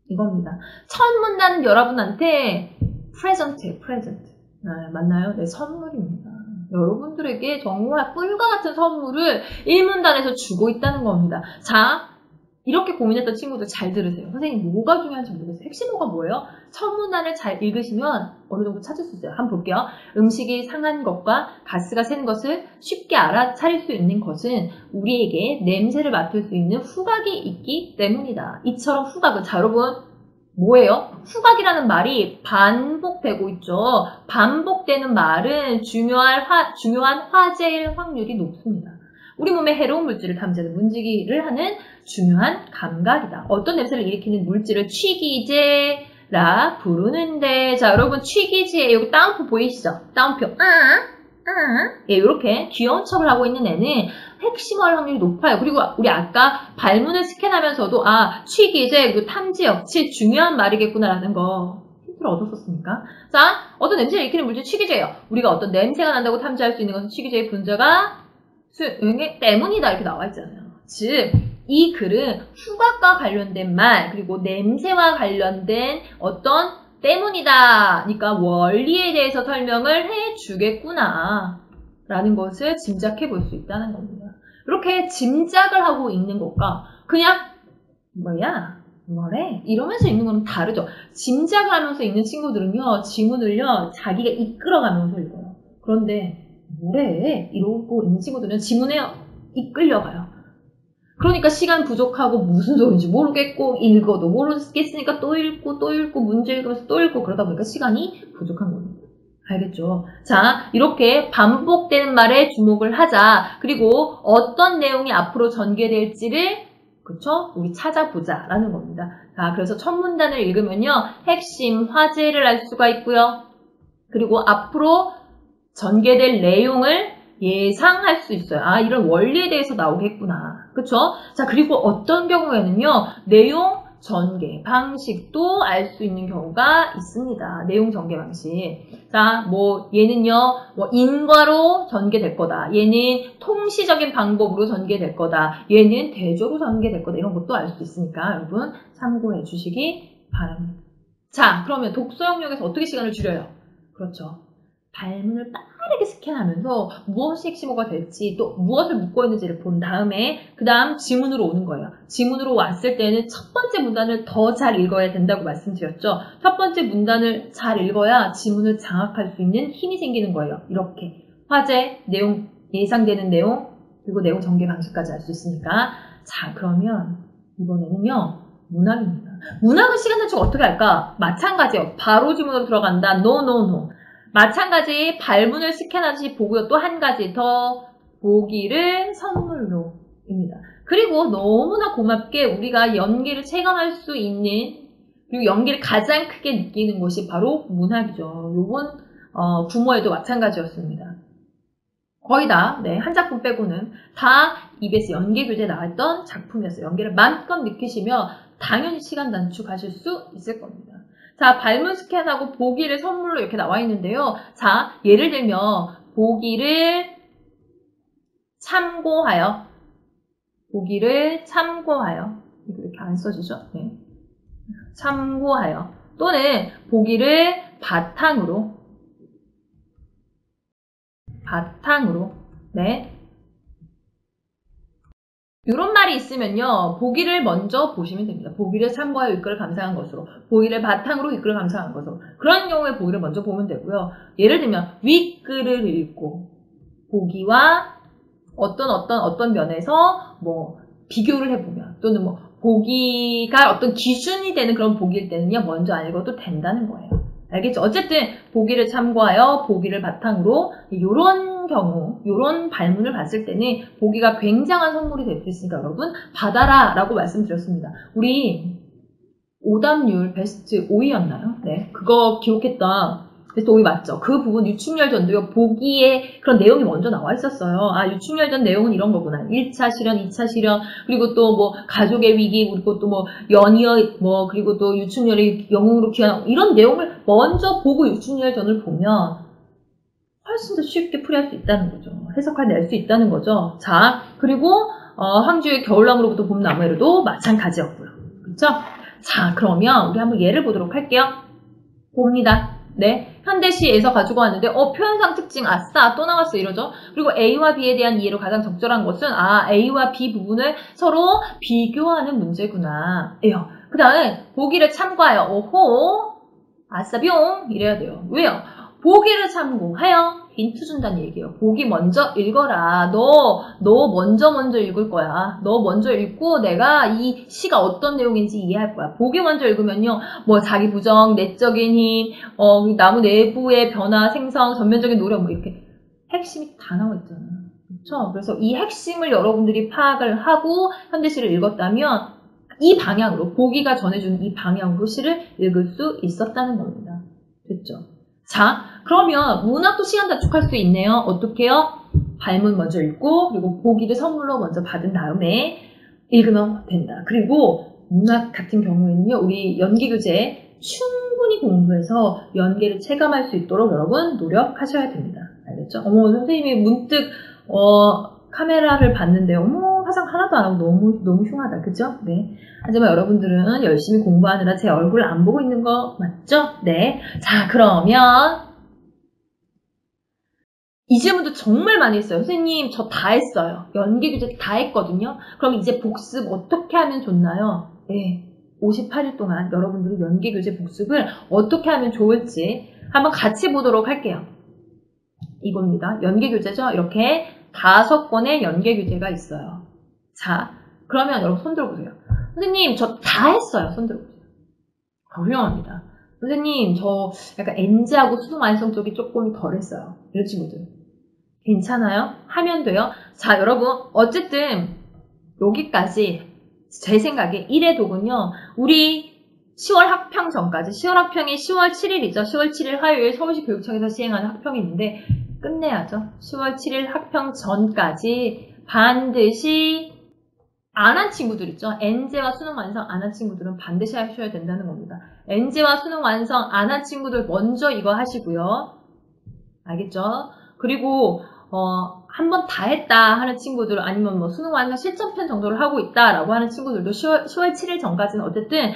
Speaker 1: 이겁니다. 첫 문단은 여러분한테 프레젠트예요. 프레젠트. 맞나요? 네, 선물입니다. 여러분들에게 정말 꿀과 같은 선물을 1문단에서 주고 있다는 겁니다. 자, 이렇게 고민했던 친구들 잘 들으세요. 선생님 뭐가 중요한지 모르겠어요. 핵심어가 뭐예요? 첫 문단을 잘 읽으시면 어느 정도 찾을 수 있어요. 한번 볼게요. 음식이 상한 것과 가스가 새는 것을 쉽게 알아차릴 수 있는 것은 우리에게 냄새를 맡을 수 있는 후각이 있기 때문이다. 이처럼 후각은, 자 여러분 뭐예요? 후각이라는 말이 반복되고 있죠. 반복되는 말은 중요한 화제일 확률이 높습니다. 우리 몸에 해로운 물질을 탐지하는 문지기를 하는 중요한 감각이다. 어떤 냄새를 일으키는 물질을 취기제라 부르는데, 자 여러분 취기제 여기 따옴표 보이시죠? 따옴표 예, 이렇게 귀여운 척을 하고 있는 애는 핵심어할 확률이 높아요. 그리고 우리 아까 발문을 스캔하면서도 취기제 그리고 탐지 역치 중요한 말이겠구나라는 거 힌트를 얻었었습니까? 자, 어떤 냄새를 일으키는 물질 취기제예요. 우리가 어떤 냄새가 난다고 탐지할 수 있는 것은 취기제의 분자가 수용에 때문이다 이렇게 나와 있잖아요. 즉, 이 글은 후각과 관련된 말 그리고 냄새와 관련된 어떤 때문이다. 그러니까 원리에 대해서 설명을 해주겠구나 라는 것을 짐작해 볼 수 있다는 겁니다. 이렇게 짐작을 하고 읽는 것과 그냥 뭐래? 이러면서 읽는 거는 다르죠. 짐작을 하면서 읽는 친구들은요. 지문을요. 자기가 이끌어가면서 읽어요. 그런데 뭐래? 이러고 있는 친구들은 지문에 이끌려가요. 그러니까 시간 부족하고 무슨 소리인지 모르겠고 읽어도 모르겠으니까 또 읽고 또 읽고 문제 읽으면서 또 읽고 그러다 보니까 시간이 부족한 겁니다. 알겠죠? 자, 이렇게 반복되는 말에 주목을 하자. 그리고 어떤 내용이 앞으로 전개될지를 그쵸? 우리 찾아보자 라는 겁니다. 자, 그래서 첫 문단을 읽으면요. 핵심, 화제를 알 수가 있고요. 그리고 앞으로 전개될 내용을 예상할 수 있어요. 아, 이런 원리에 대해서 나오겠구나. 그쵸? 자, 그리고 어떤 경우에는요, 내용 전개 방식도 알 수 있는 경우가 있습니다. 내용 전개 방식. 자, 뭐, 얘는요, 뭐, 인과로 전개될 거다. 얘는 통시적인 방법으로 전개될 거다. 얘는 대조로 전개될 거다. 이런 것도 알 수 있으니까 여러분 참고해 주시기 바랍니다. 자, 그러면 독서 영역에서 어떻게 시간을 줄여요? 그렇죠. 발문을 빠르게 스캔하면서 무엇이 핵심어가 될지 또 무엇을 묻고 있는지를 본 다음에 그 다음 지문으로 오는 거예요. 지문으로 왔을 때는 첫 번째 문단을 더 잘 읽어야 된다고 말씀드렸죠. 첫 번째 문단을 잘 읽어야 지문을 장악할 수 있는 힘이 생기는 거예요. 이렇게 화제, 내용, 예상되는 내용, 그리고 내용 전개 방식까지 알 수 있으니까. 자, 그러면 이번에는요. 문학입니다. 문학은 시간 단축 어떻게 할까? 마찬가지예요. 바로 지문으로 들어간다. No. 마찬가지 발문을 스캔하듯이 보고요. 또 한 가지 더 보기를 선물로입니다. 그리고 너무나 고맙게 우리가 연기를 체감할 수 있는 그리고 연기를 가장 크게 느끼는 것이 바로 문학이죠. 요번 구모에도 마찬가지였습니다. 거의 다, 네, 한 작품 빼고는 다 EBS 연기교재에 나왔던 작품이었어요. 연기를 마음껏 느끼시며 당연히 시간 단축하실 수 있을 겁니다. 자, 발문 스캔하고 보기를 선물로 이렇게 나와 있는데요. 자, 예를 들면 보기를 참고하여 이렇게 안 써지죠? 네. 참고하여 또는 보기를 바탕으로 네. 이런 말이 있으면요. 보기를 먼저 보시면 됩니다. 보기를 참고하여 윗글을 감상한 것으로, 보기를 바탕으로 윗글을 감상한 것으로. 그런 경우에 보기를 먼저 보면 되고요. 예를 들면 윗글을 읽고 보기와 어떤 면에서 뭐 비교를 해보면 또는 뭐 보기가 어떤 기준이 되는 그런 보기일 때는요. 먼저 안 읽어도 된다는 거예요. 알겠죠? 어쨌든 보기를 참고하여 보기를 바탕으로 이런 경우, 이런 발문을 봤을 때는 보기가 굉장한 선물이 될 수 있으니까 여러분 받아라 라고 말씀드렸습니다. 우리 오답률 베스트 5위였나요? 네, 그거 기록했던 베스트 5위 맞죠? 그 부분 유충렬 전도요. 보기에 그런 내용이 먼저 나와 있었어요. 아, 유충렬 전 내용은 이런 거구나. 1차 실현, 2차 실현, 그리고 또 뭐 가족의 위기, 그리고 또 뭐 연이어, 뭐 그리고 또 유충렬이 영웅으로 귀환하고 이런 내용을 먼저 보고 유충렬 전을 보면 훨씬 더 쉽게 풀이할 수 있다는 거죠. 해석해낼 수 있다는 거죠. 자, 그리고 황주의 겨울나무로부터 봄나무에도 마찬가지였고요. 그렇죠? 자, 그러면 우리 한번 예를 보도록 할게요. 봅니다. 네, 현대시에서 가지고 왔는데 표현상 특징 아싸 또 나왔어 이러죠. 그리고 A와 B에 대한 이해로 가장 적절한 것은 A와 B 부분을 서로 비교하는 문제구나 예요. 그 다음에 보기를 참고하여 오호 아싸 뿅 이래야 돼요. 왜요? 보기를 참고하여 힌트 준다는 얘기예요. 보기 먼저 읽어라. 너 먼저 읽을 거야. 너 먼저 읽고 내가 이 시가 어떤 내용인지 이해할 거야. 보기 먼저 읽으면요. 뭐 자기 부정, 내적인 힘, 나무 내부의 변화, 생성, 전면적인 노력 뭐 이렇게 핵심이 다 나와 있잖아요. 그렇죠? 그래서 이 핵심을 여러분들이 파악을 하고 현대시를 읽었다면 이 방향으로 보기가 전해주는 이 방향으로 시를 읽을 수 있었다는 겁니다. 됐죠? 자, 그러면 문학도 시간 단축할 수 있네요. 어떻게요? 발문 먼저 읽고 그리고 보기를 선물로 먼저 받은 다음에 읽으면 된다. 그리고 문학 같은 경우에는요. 우리 연기교재 충분히 공부해서 연계를 체감할 수 있도록 여러분 노력하셔야 됩니다. 알겠죠? 선생님이 문득 카메라를 봤는데 화장 하나도 안 하고 너무 흉하다. 그죠? 네. 하지만 여러분들은 열심히 공부하느라 제 얼굴 안 보고 있는 거 맞죠? 네. 자, 그러면 이 질문도 정말 많이 했어요. 선생님, 저 다 했어요. 연기교재 다 했거든요. 그럼 이제 복습 어떻게 하면 좋나요? 네. 58일 동안 여러분들이 연기교재 복습을 어떻게 하면 좋을지 한번 같이 보도록 할게요. 이겁니다. 연계교재죠? 이렇게 5권의 연계교재가 있어요. 자, 그러면 여러분 손 들어보세요. 선생님, 저 다 했어요. 손 들어보세요. 훌륭합니다. 선생님, 저 약간 NG하고 수능 완성 쪽이 조금 덜 했어요. 이런 친구들. 괜찮아요? 하면 돼요. 자, 여러분, 어쨌든 여기까지 제 생각에 1회 독은요. 우리 10월 학평 전까지, 10월 학평이 10월 7일이죠. 10월 7일 화요일 서울시 교육청에서 시행하는 학평이 있는데 끝내야죠. 10월 7일 학평 전까지 반드시 안 한 친구들 있죠. NG와 수능 완성 안 한 친구들은 반드시 하셔야 된다는 겁니다. NG와 수능 완성 안 한 친구들 먼저 이거 하시고요. 알겠죠? 그리고 한 번 다 했다 하는 친구들 아니면 뭐 수능 완성 실전편 정도를 하고 있다라고 하는 친구들도 10월 7일 전까지는 어쨌든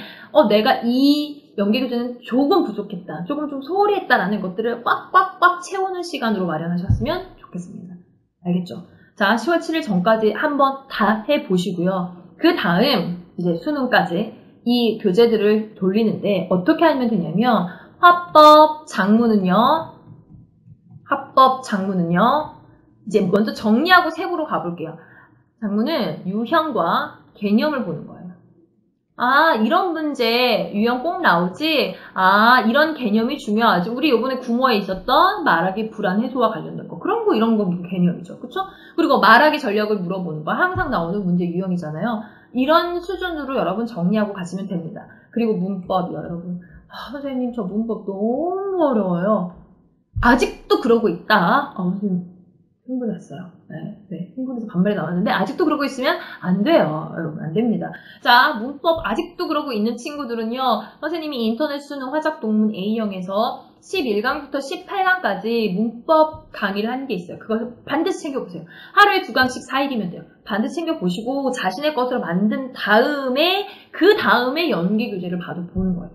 Speaker 1: 내가 이 연계교재는 조금 부족했다. 조금 좀 소홀히 했다라는 것들을 꽉꽉꽉 채우는 시간으로 마련하셨으면 좋겠습니다. 알겠죠? 자, 10월 7일 전까지 한번 다 해보시고요. 그 다음 이제 수능까지 이 교재들을 돌리는데 어떻게 하면 되냐면 화법 장문은요. 이제 먼저 정리하고 세부로 가볼게요. 장문은 유형과 개념을 보는 거예요. 아, 이런 문제 유형 꼭 나오지? 아, 이런 개념이 중요하지. 우리 요번에 국어에 있었던 말하기 불안 해소와 관련된 거. 그런 거, 이런 거 개념이죠. 그쵸? 그리고 말하기 전략을 물어보는 거. 항상 나오는 문제 유형이잖아요. 이런 수준으로 여러분 정리하고 가시면 됩니다. 그리고 문법이요, 여러분. 아, 선생님, 저 문법 너무 어려워요. 아직도 그러고 있다. 선생님, 흥분했어요. 네, 흥분해서 반말이 나왔는데 아직도 그러고 있으면 안 돼요. 여러분, 안 됩니다. 자, 문법 아직도 그러고 있는 친구들은요. 선생님이 인터넷 수능 화작동문 A형에서 11강부터 18강까지 문법 강의를 한 게 있어요. 그것을 반드시 챙겨보세요. 하루에 2강씩 4일이면 돼요. 반드시 챙겨보시고 자신의 것으로 만든 다음에 그 다음에 연계교재를 봐도 보는 거예요.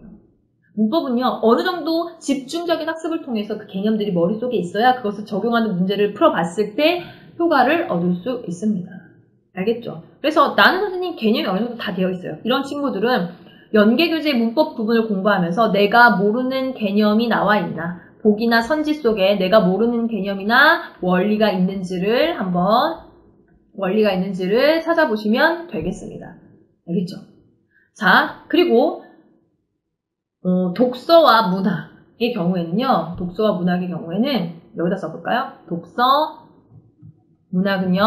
Speaker 1: 문법은요, 어느 정도 집중적인 학습을 통해서 그 개념들이 머릿속에 있어야 그것을 적용하는 문제를 풀어봤을 때 효과를 얻을 수 있습니다. 알겠죠? 그래서 나는 선생님 개념이 어느 정도 다 되어 있어요. 이런 친구들은 연계교재 문법 부분을 공부하면서 내가 모르는 개념이 나와 있나, 복이나 선지 속에 내가 모르는 개념이나 원리가 있는지를 찾아보시면 되겠습니다. 알겠죠? 자, 그리고 독서와 문학의 경우에는요. 여기다 써볼까요? 독서, 문학은요.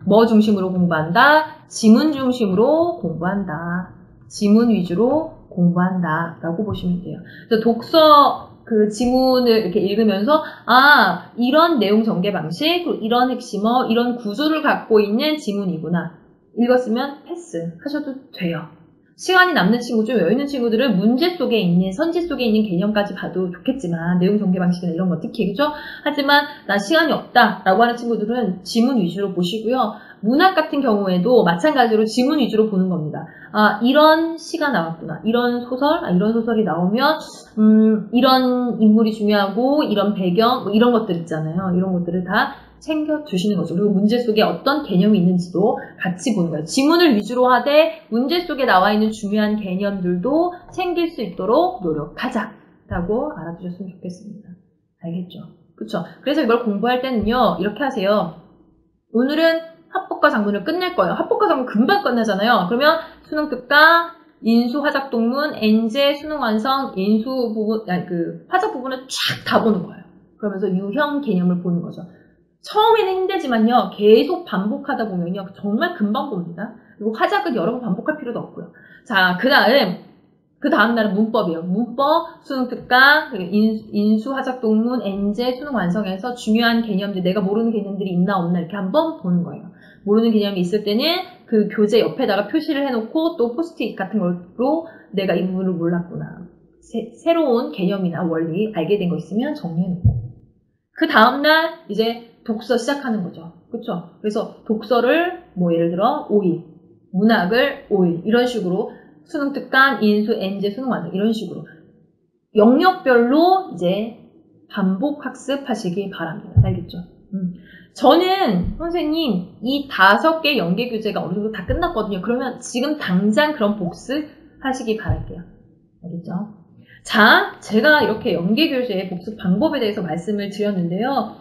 Speaker 1: 뭐 중심으로 공부한다? 지문 중심으로 공부한다. 지문 위주로 공부한다. 라고 보시면 돼요. 그래서 독서 그 지문을 이렇게 읽으면서 이런 내용 전개 방식, 그리고 이런 핵심어, 이런 구조를 갖고 있는 지문이구나. 읽었으면 패스 하셔도 돼요. 시간이 남는 친구 중 여유있는 친구들은 문제 속에 있는 선지 속에 있는 개념까지 봐도 좋겠지만 내용 전개 방식이나 이런 거 특히 그죠? 하지만 난 시간이 없다 라고 하는 친구들은 지문 위주로 보시고요. 문학 같은 경우에도 마찬가지로 지문 위주로 보는 겁니다. 이런 시가 나왔구나. 이런 소설이 나오면 이런 인물이 중요하고 이런 배경 이런 것들 있잖아요. 이런 것들을 다 챙겨두시는 거죠. 그리고 문제 속에 어떤 개념이 있는지도 같이 보는 거예요. 지문을 위주로 하되 문제 속에 나와 있는 중요한 개념들도 챙길 수 있도록 노력하자라고 알아두셨으면 좋겠습니다. 알겠죠? 그렇죠? 그래서 이걸 공부할 때는요. 이렇게 하세요. 오늘은 합법과 장문을 끝낼 거예요. 합법과 장문 금방 끝나잖아요. 그러면 수능 특강, 인수 화작 동문, 엔제 수능 완성, 인수 부분, 화작 부분을 쫙 다 보는 거예요. 그러면서 유형 개념을 보는 거죠. 처음에는 힘들지만요. 계속 반복하다 보면요. 정말 금방 봅니다. 그리고 화작은 여러 번 반복할 필요도 없고요. 자, 그 다음 날은 문법이에요. 문법, 수능 특강, 인수 화작 동문, 엔제 수능 완성에서 중요한 개념들, 내가 모르는 개념들이 있나 없나 이렇게 한번 보는 거예요. 모르는 개념이 있을 때는 그 교재 옆에다가 표시를 해놓고 또 포스트잇 같은 걸로 내가 이 부분을 몰랐구나. 새로운 개념이나 원리 알게 된 거 있으면 정리해놓고. 그 다음날 이제 독서 시작하는 거죠. 그쵸? 그래서 독서를 예를 들어 5일, 문학을 5일 이런 식으로 수능 특강, 인수, 엔제, 수능 완성 이런 식으로 영역별로 이제 반복 학습하시기 바랍니다. 알겠죠? 저는 선생님 이 5개 연계 교재가 어느 정도 다 끝났거든요. 그러면 지금 당장 그런 복습하시기 바랄게요. 알겠죠? 자, 제가 이렇게 연계 교재의 복습 방법에 대해서 말씀을 드렸는데요.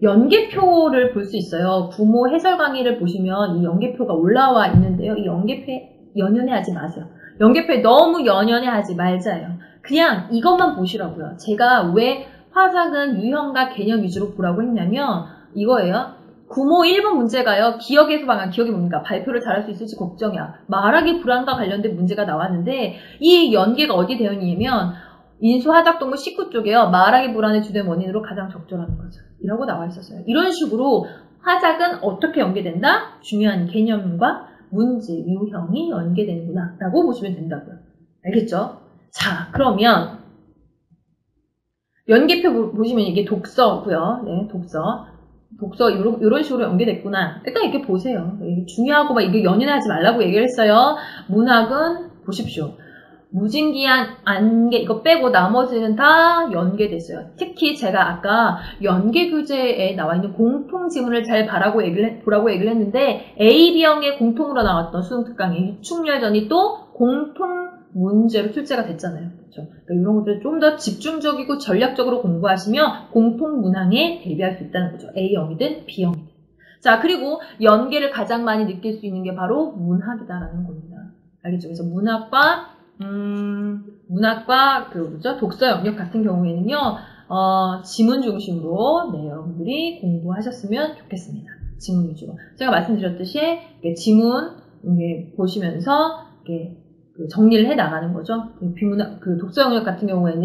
Speaker 1: 연계표를 볼 수 있어요. 구모 해설 강의를 보시면 이 연계표가 올라와 있는데요. 이 연계표에 연연해하지 마세요. 연계표에 너무 연연해하지 말자예요. 그냥 이것만 보시라고요. 제가 왜 화작은 유형과 개념 위주로 보라고 했냐면 이거예요. 구모 1번 문제가요. 기억에서 방한 기억이 뭡니까? 발표를 잘할 수 있을지 걱정이야. 말하기 불안과 관련된 문제가 나왔는데 이 연계가 어디 되어 있냐면 인수하작동물 19쪽에요. 말하기 불안의 주된 원인으로 가장 적절한 거죠. 이라고 나와 있었어요. 이런 식으로 화작은 어떻게 연계된다? 중요한 개념과 문제, 유형이 연계되는구나 라고 보시면 된다고요. 알겠죠? 자, 그러면 연계표 보시면 이게 독서고요. 네, 독서 이런 식으로 연계됐구나. 일단 이렇게 보세요. 이게 중요하고 막 이게 연연하지 말라고 얘기를 했어요. 문학은 보십시오. 무진기한 안개 이거 빼고 나머지는 다 연계됐어요. 특히 제가 아까 연계교재에 나와 있는 공통지문을 잘 보라고 얘기를 했는데 A, B형의 공통으로 나왔던 수능특강의 유충열전이 또 공통 문제로 출제가 됐잖아요. 그렇죠? 그러니까 이런 것들을 좀 더 집중적이고 전략적으로 공부하시면 공통 문항에 대비할 수 있다는 거죠. A형이든 B형이든. 자, 그리고 연계를 가장 많이 느낄 수 있는 게 바로 문학이다라는 겁니다. 알겠죠? 그래서 문학과 독서 영역 같은 경우에는요, 지문 중심으로, 네, 여러분들이 공부하셨으면 좋겠습니다. 지문 위주로. 제가 말씀드렸듯이, 지문, 보시면서, 정리를 해 나가는 거죠. 독서 영역 같은 경우에는,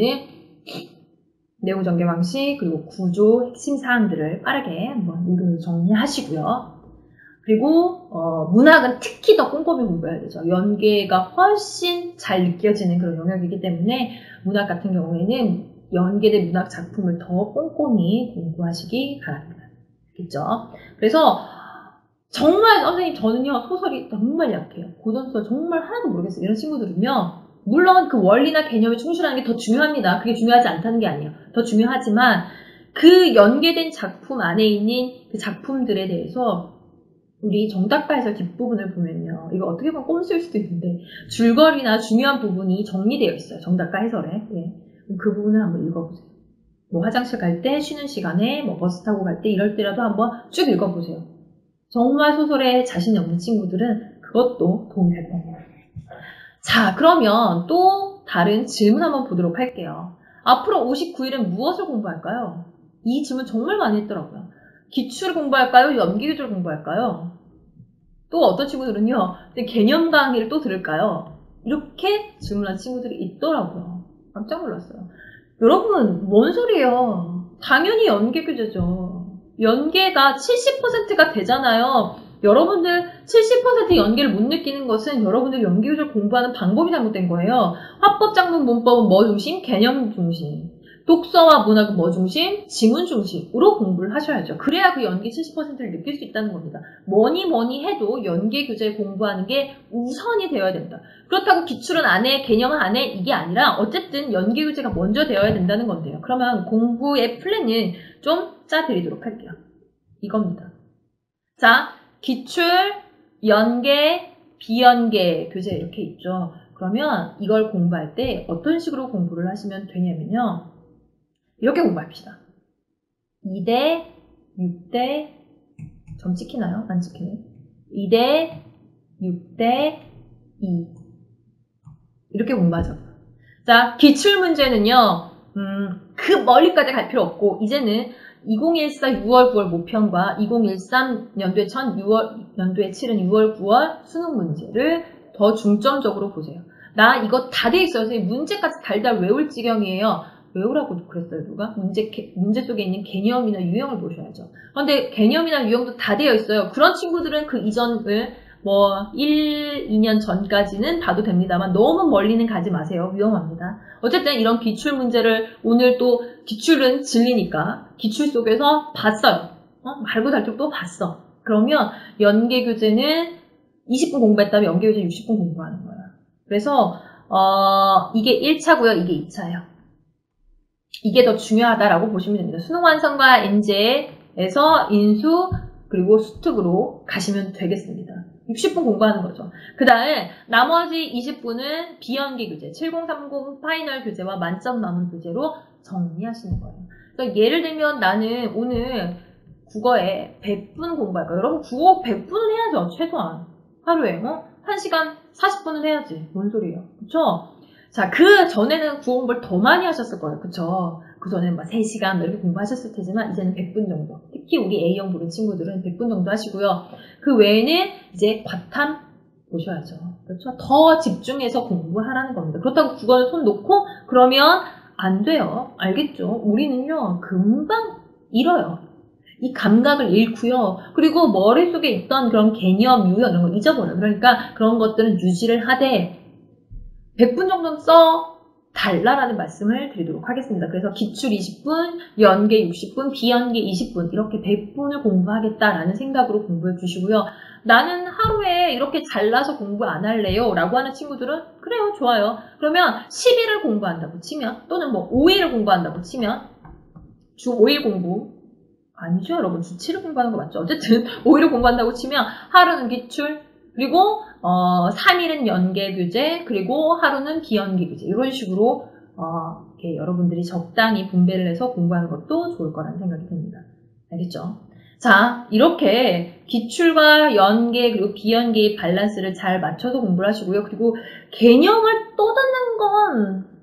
Speaker 1: 내용 전개 방식, 그리고 구조, 핵심 사항들을 빠르게 한번 읽으면서 정리하시고요. 그리고 문학은 특히 더 꼼꼼히 공부해야 되죠. 연계가 훨씬 잘 느껴지는 그런 영역이기 때문에 문학 같은 경우에는 연계된 문학 작품을 더 꼼꼼히 공부하시기 바랍니다. 알겠죠? 그래서 정말 선생님 저는요 소설이 정말 약해요. 고전소설 정말 하나도 모르겠어요. 이런 친구들은요. 물론 그 원리나 개념에 충실하는 게 더 중요합니다. 그게 중요하지 않다는 게 아니에요. 더 중요하지만 그 연계된 작품 안에 있는 그 작품들에 대해서 우리 정답과 해설 뒷부분을 보면요. 이거 어떻게 보면 꼼수일 수도 있는데 줄거리나 중요한 부분이 정리되어 있어요. 정답과 해설에. 예. 그 부분을 한번 읽어보세요. 뭐 화장실 갈 때, 쉬는 시간에, 뭐 버스 타고 갈 때 이럴 때라도 한번 쭉 읽어보세요. 정말 소설에 자신이 없는 친구들은 그것도 도움이 될 겁니다. 자, 그러면 또 다른 질문 한번 보도록 할게요. 앞으로 59일은 무엇을 공부할까요? 이 질문 정말 많이 했더라고요. 기출을 공부할까요? 연계교재를 공부할까요? 또 어떤 친구들은요, 개념 강의를 또 들을까요? 이렇게 질문한 친구들이 있더라고요. 깜짝 놀랐어요. 여러분, 뭔 소리예요? 당연히 연계교재죠. 연계가 70%가 되잖아요. 여러분들 70% 연계를 못 느끼는 것은 여러분들 연계교재를 공부하는 방법이 잘못된 거예요. 화법, 작문, 문법은 뭐 중심? 개념 중심. 독서와 문학은 뭐 중심? 지문 중심으로 공부를 하셔야죠. 그래야 그 연계 70%를 느낄 수 있다는 겁니다. 뭐니 해도 연계 교재 공부하는 게 우선이 되어야 된다. 그렇다고 기출은 안 해, 개념은 안 해, 이게 아니라 어쨌든 연계 교재가 먼저 되어야 된다는 건데요. 그러면 공부의 플랜은 좀 짜드리도록 할게요. 이겁니다. 자, 기출, 연계, 비연계 교재 이렇게 있죠. 그러면 이걸 공부할 때 어떤 식으로 공부를 하시면 되냐면요. 이렇게 공부합시다. 2대, 6대, 점 찍히나요? 안 찍히네. 2대, 6대, 2. 이렇게 공부하죠. 자, 기출문제는요, 그 멀리까지 갈 필요 없고, 이제는 2014 6월 9월 모평과 2013 연도에 7은 6월 9월 수능 문제를 더 중점적으로 보세요. 나 이거 다 돼 있어요. 문제까지 달달 외울 지경이에요. 외우라고 그랬어요, 누가? 문제 속에 있는 개념이나 유형을 보셔야죠. 그런데 개념이나 유형도 다 되어 있어요. 그런 친구들은 그 이전을 1, 2년 전까지는 봐도 됩니다만 너무 멀리는 가지 마세요. 위험합니다. 어쨌든 이런 기출 문제를 오늘 또 기출은 진리니까 기출 속에서 봤어요. 말고 달쪽도 봤어. 그러면 연계교재는 20분 공부했다면 연계교재 60분 공부하는 거예요. 그래서 이게 1차고요. 이게 2차예요. 이게 더 중요하다라고 보시면 됩니다. 수능 완성과 엔제에서 인수 그리고 수특으로 가시면 되겠습니다. 60분 공부하는 거죠. 그 다음에 나머지 20분은 비연계 교재, 7030 파이널 교재와 만점 남은 교재로 정리하시는 거예요. 그러니까 예를 들면 나는 오늘 국어에 100분 공부할까요? 여러분 국어 100분은 해야죠. 최소한. 하루에 1시간 40분은 해야지. 뭔 소리예요. 그쵸? 자, 그 전에는 국어 공부를 더 많이 하셨을 거예요. 그쵸? 그 전에는 막 3시간 이렇게 공부하셨을 테지만 이제는 100분 정도. 특히 우리 A형 보는 친구들은 100분 정도 하시고요. 그 외에는 이제 과탐 보셔야죠. 그렇죠? 더 집중해서 공부하라는 겁니다. 그렇다고 국어에 손 놓고 그러면 안 돼요. 알겠죠? 우리는요, 금방 잃어요. 이 감각을 잃고요. 그리고 머릿속에 있던 그런 개념, 유형 이런 거 잊어버려요. 그러니까 그런 것들은 유지를 하되 100분 정도는 달라라는 말씀을 드리도록 하겠습니다. 그래서 기출 20분, 연계 60분, 비연계 20분 이렇게 100분을 공부하겠다라는 생각으로 공부해 주시고요. 나는 하루에 이렇게 잘라서 공부 안 할래요 라고 하는 친구들은 그래요, 좋아요. 그러면 10일을 공부한다고 치면 또는 뭐 5일을 공부한다고 치면 주 5일 공부 아니죠 여러분, 주 7일 공부하는 거 맞죠? 어쨌든 5일을 공부한다고 치면 하루는 기출, 그리고 3일은 연계 교재, 그리고 하루는 비연계 교재 이런 식으로 이렇게 여러분들이 적당히 분배를 해서 공부하는 것도 좋을 거라는 생각이 듭니다. 알겠죠? 자, 이렇게 기출과 연계 그리고 비연계의 밸런스를 잘 맞춰서 공부를 하시고요. 그리고 개념을 떠드는 건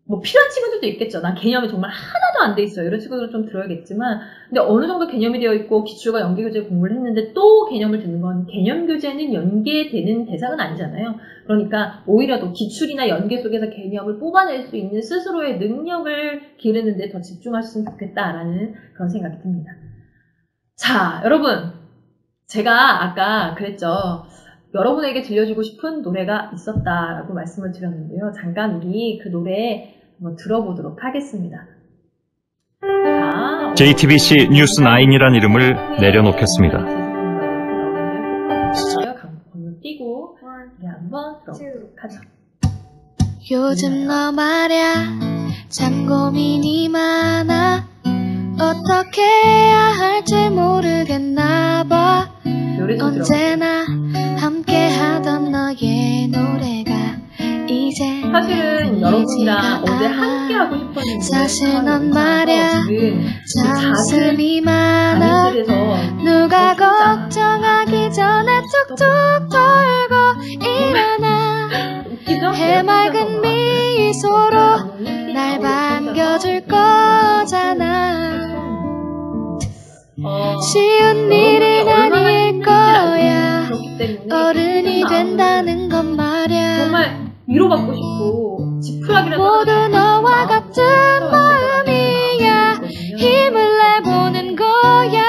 Speaker 1: 뭐 필요한 친구들도 있겠죠. 난 개념이 정말 하나도 안 돼 있어요. 이런 친구들은 좀 들어야겠지만 근데 어느 정도 개념이 되어 있고 기출과 연계 교재 공부를 했는데 또 개념을 듣는 건 개념 교재는 연계되는 대상은 아니잖아요. 그러니까 오히려 더 기출이나 연계 속에서 개념을 뽑아낼 수 있는 스스로의 능력을 기르는 데 더 집중하셨으면 좋겠다라는 그런 생각이 듭니다. 자, 여러분, 제가 아까 그랬죠. 여러분에게 들려주고 싶은 노래가 있었다라고 말씀을 드렸는데요. 잠깐 우리 그 노래 한번 들어보도록 하겠습니다. 자,
Speaker 2: JTBC 뉴스9이란 이름을 내려놓겠습니다.
Speaker 1: 건너 뛰고 우리 한번 들어보도록 하죠.
Speaker 3: 요즘 너 말야 참 고민이 많아. 어떻게 해야 할지 모르겠나 봐. 언제나 함께 하던 너의 노래가 이제
Speaker 1: 사실은 여러분이랑 어제 함께 하고 싶었는데
Speaker 3: 사실 넌 말야 참 웃음이 많아. 누가 걱정하기 전에 툭툭 털고 일어나 해맑은 미소로 날 반겨줄 거잖아. 쉬운 일은 아닐 거야. 어른이 된다는 건 말야.
Speaker 1: 정말 위로받고 싶고 지푸라기라도
Speaker 3: 모두 너와 같은 마음이야. 힘을 내보는 거야.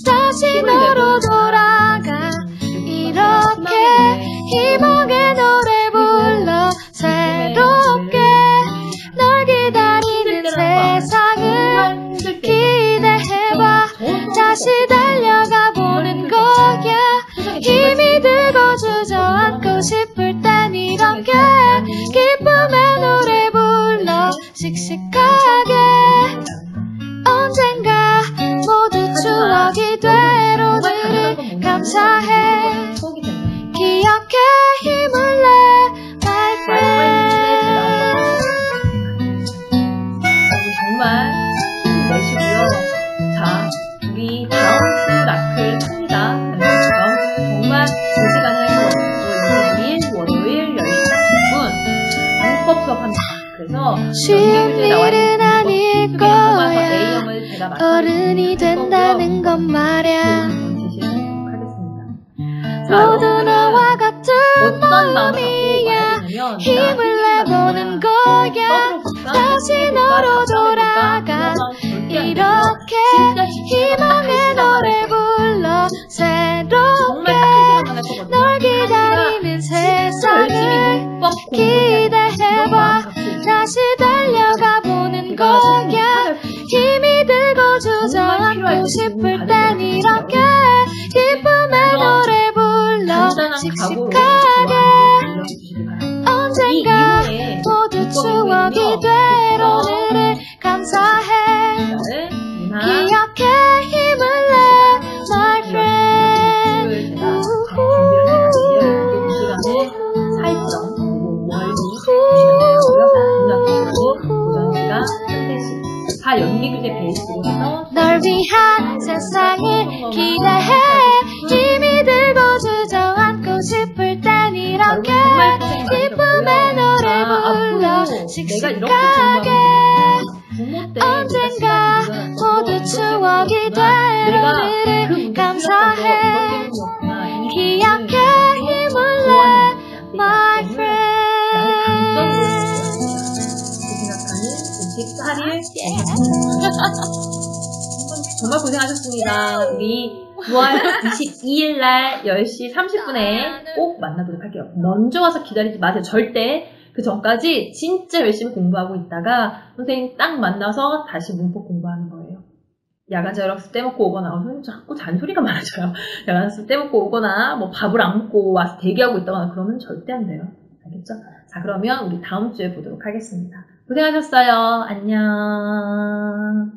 Speaker 3: 다시 너로 돌아가. 이렇게 희망의 노래 불러 새롭게 널 기다리는 세상을 기대해봐. 다시 달려가 보는 거야. 힘이 들고 주저앉고 싶을 땐 이렇게 기쁨의 노래 불러 씩씩하게. 언젠가 모두 추억이 될 오늘을 감사해. 기억해 힘을 내 my friend.
Speaker 1: 정말 힘내시고요. 자, 우리 다음 주 라클 합니다. 다음 주 정말 2시간을 22일 월요일 10시 30분 문법 수업합니다. 그래서
Speaker 3: 쉬운 일은 아닐 거야. 어른이 된다는 건 말야. 모두 너와 같은 마음이야. 힘을 내보는 거야. 다시 너로 돌아가. 이렇게 희망의 노래 불러 새롭게 널 기다리는 세상을 기대해봐. 다시 달려가 보는 거야. 힘이 들고 주저앉고 싶을 땐 이렇게 기쁨의 노래 불러 씩씩하게. 언젠가 모두 추억이 될 오늘을 감사해. 기억해 힘을 내 my friend.
Speaker 1: 다 연기 교재 베이스로 해서
Speaker 3: 널 위한 세상을 기대해 힘이 들고 주저앉고 싶을 땐 이렇게 기쁨의 노래 불러 씩씩하게 언젠가 모두 추억이 될 우리를 감사해 기억해 힘을 내 my friend
Speaker 1: 생각하는 58일 정말 고생하셨습니다. 우리 9월 22일 날 10시 30분에 꼭 만나보도록 할게요. 먼저 와서 기다리지 마세요. 절대. 그 전까지 진짜 열심히 공부하고 있다가 선생님 딱 만나서 다시 문법 공부하는 거예요. 야간 저녁 때 먹고 오거나 선생님 자꾸 잔소리가 많아져요. 야간 때 먹고 오거나 뭐 밥을 안 먹고 와서 대기하고 있다거나 그러면 절대 안 돼요. 알겠죠? 자, 그러면 우리 다음 주에 보도록 하겠습니다. 고생하셨어요. 안녕.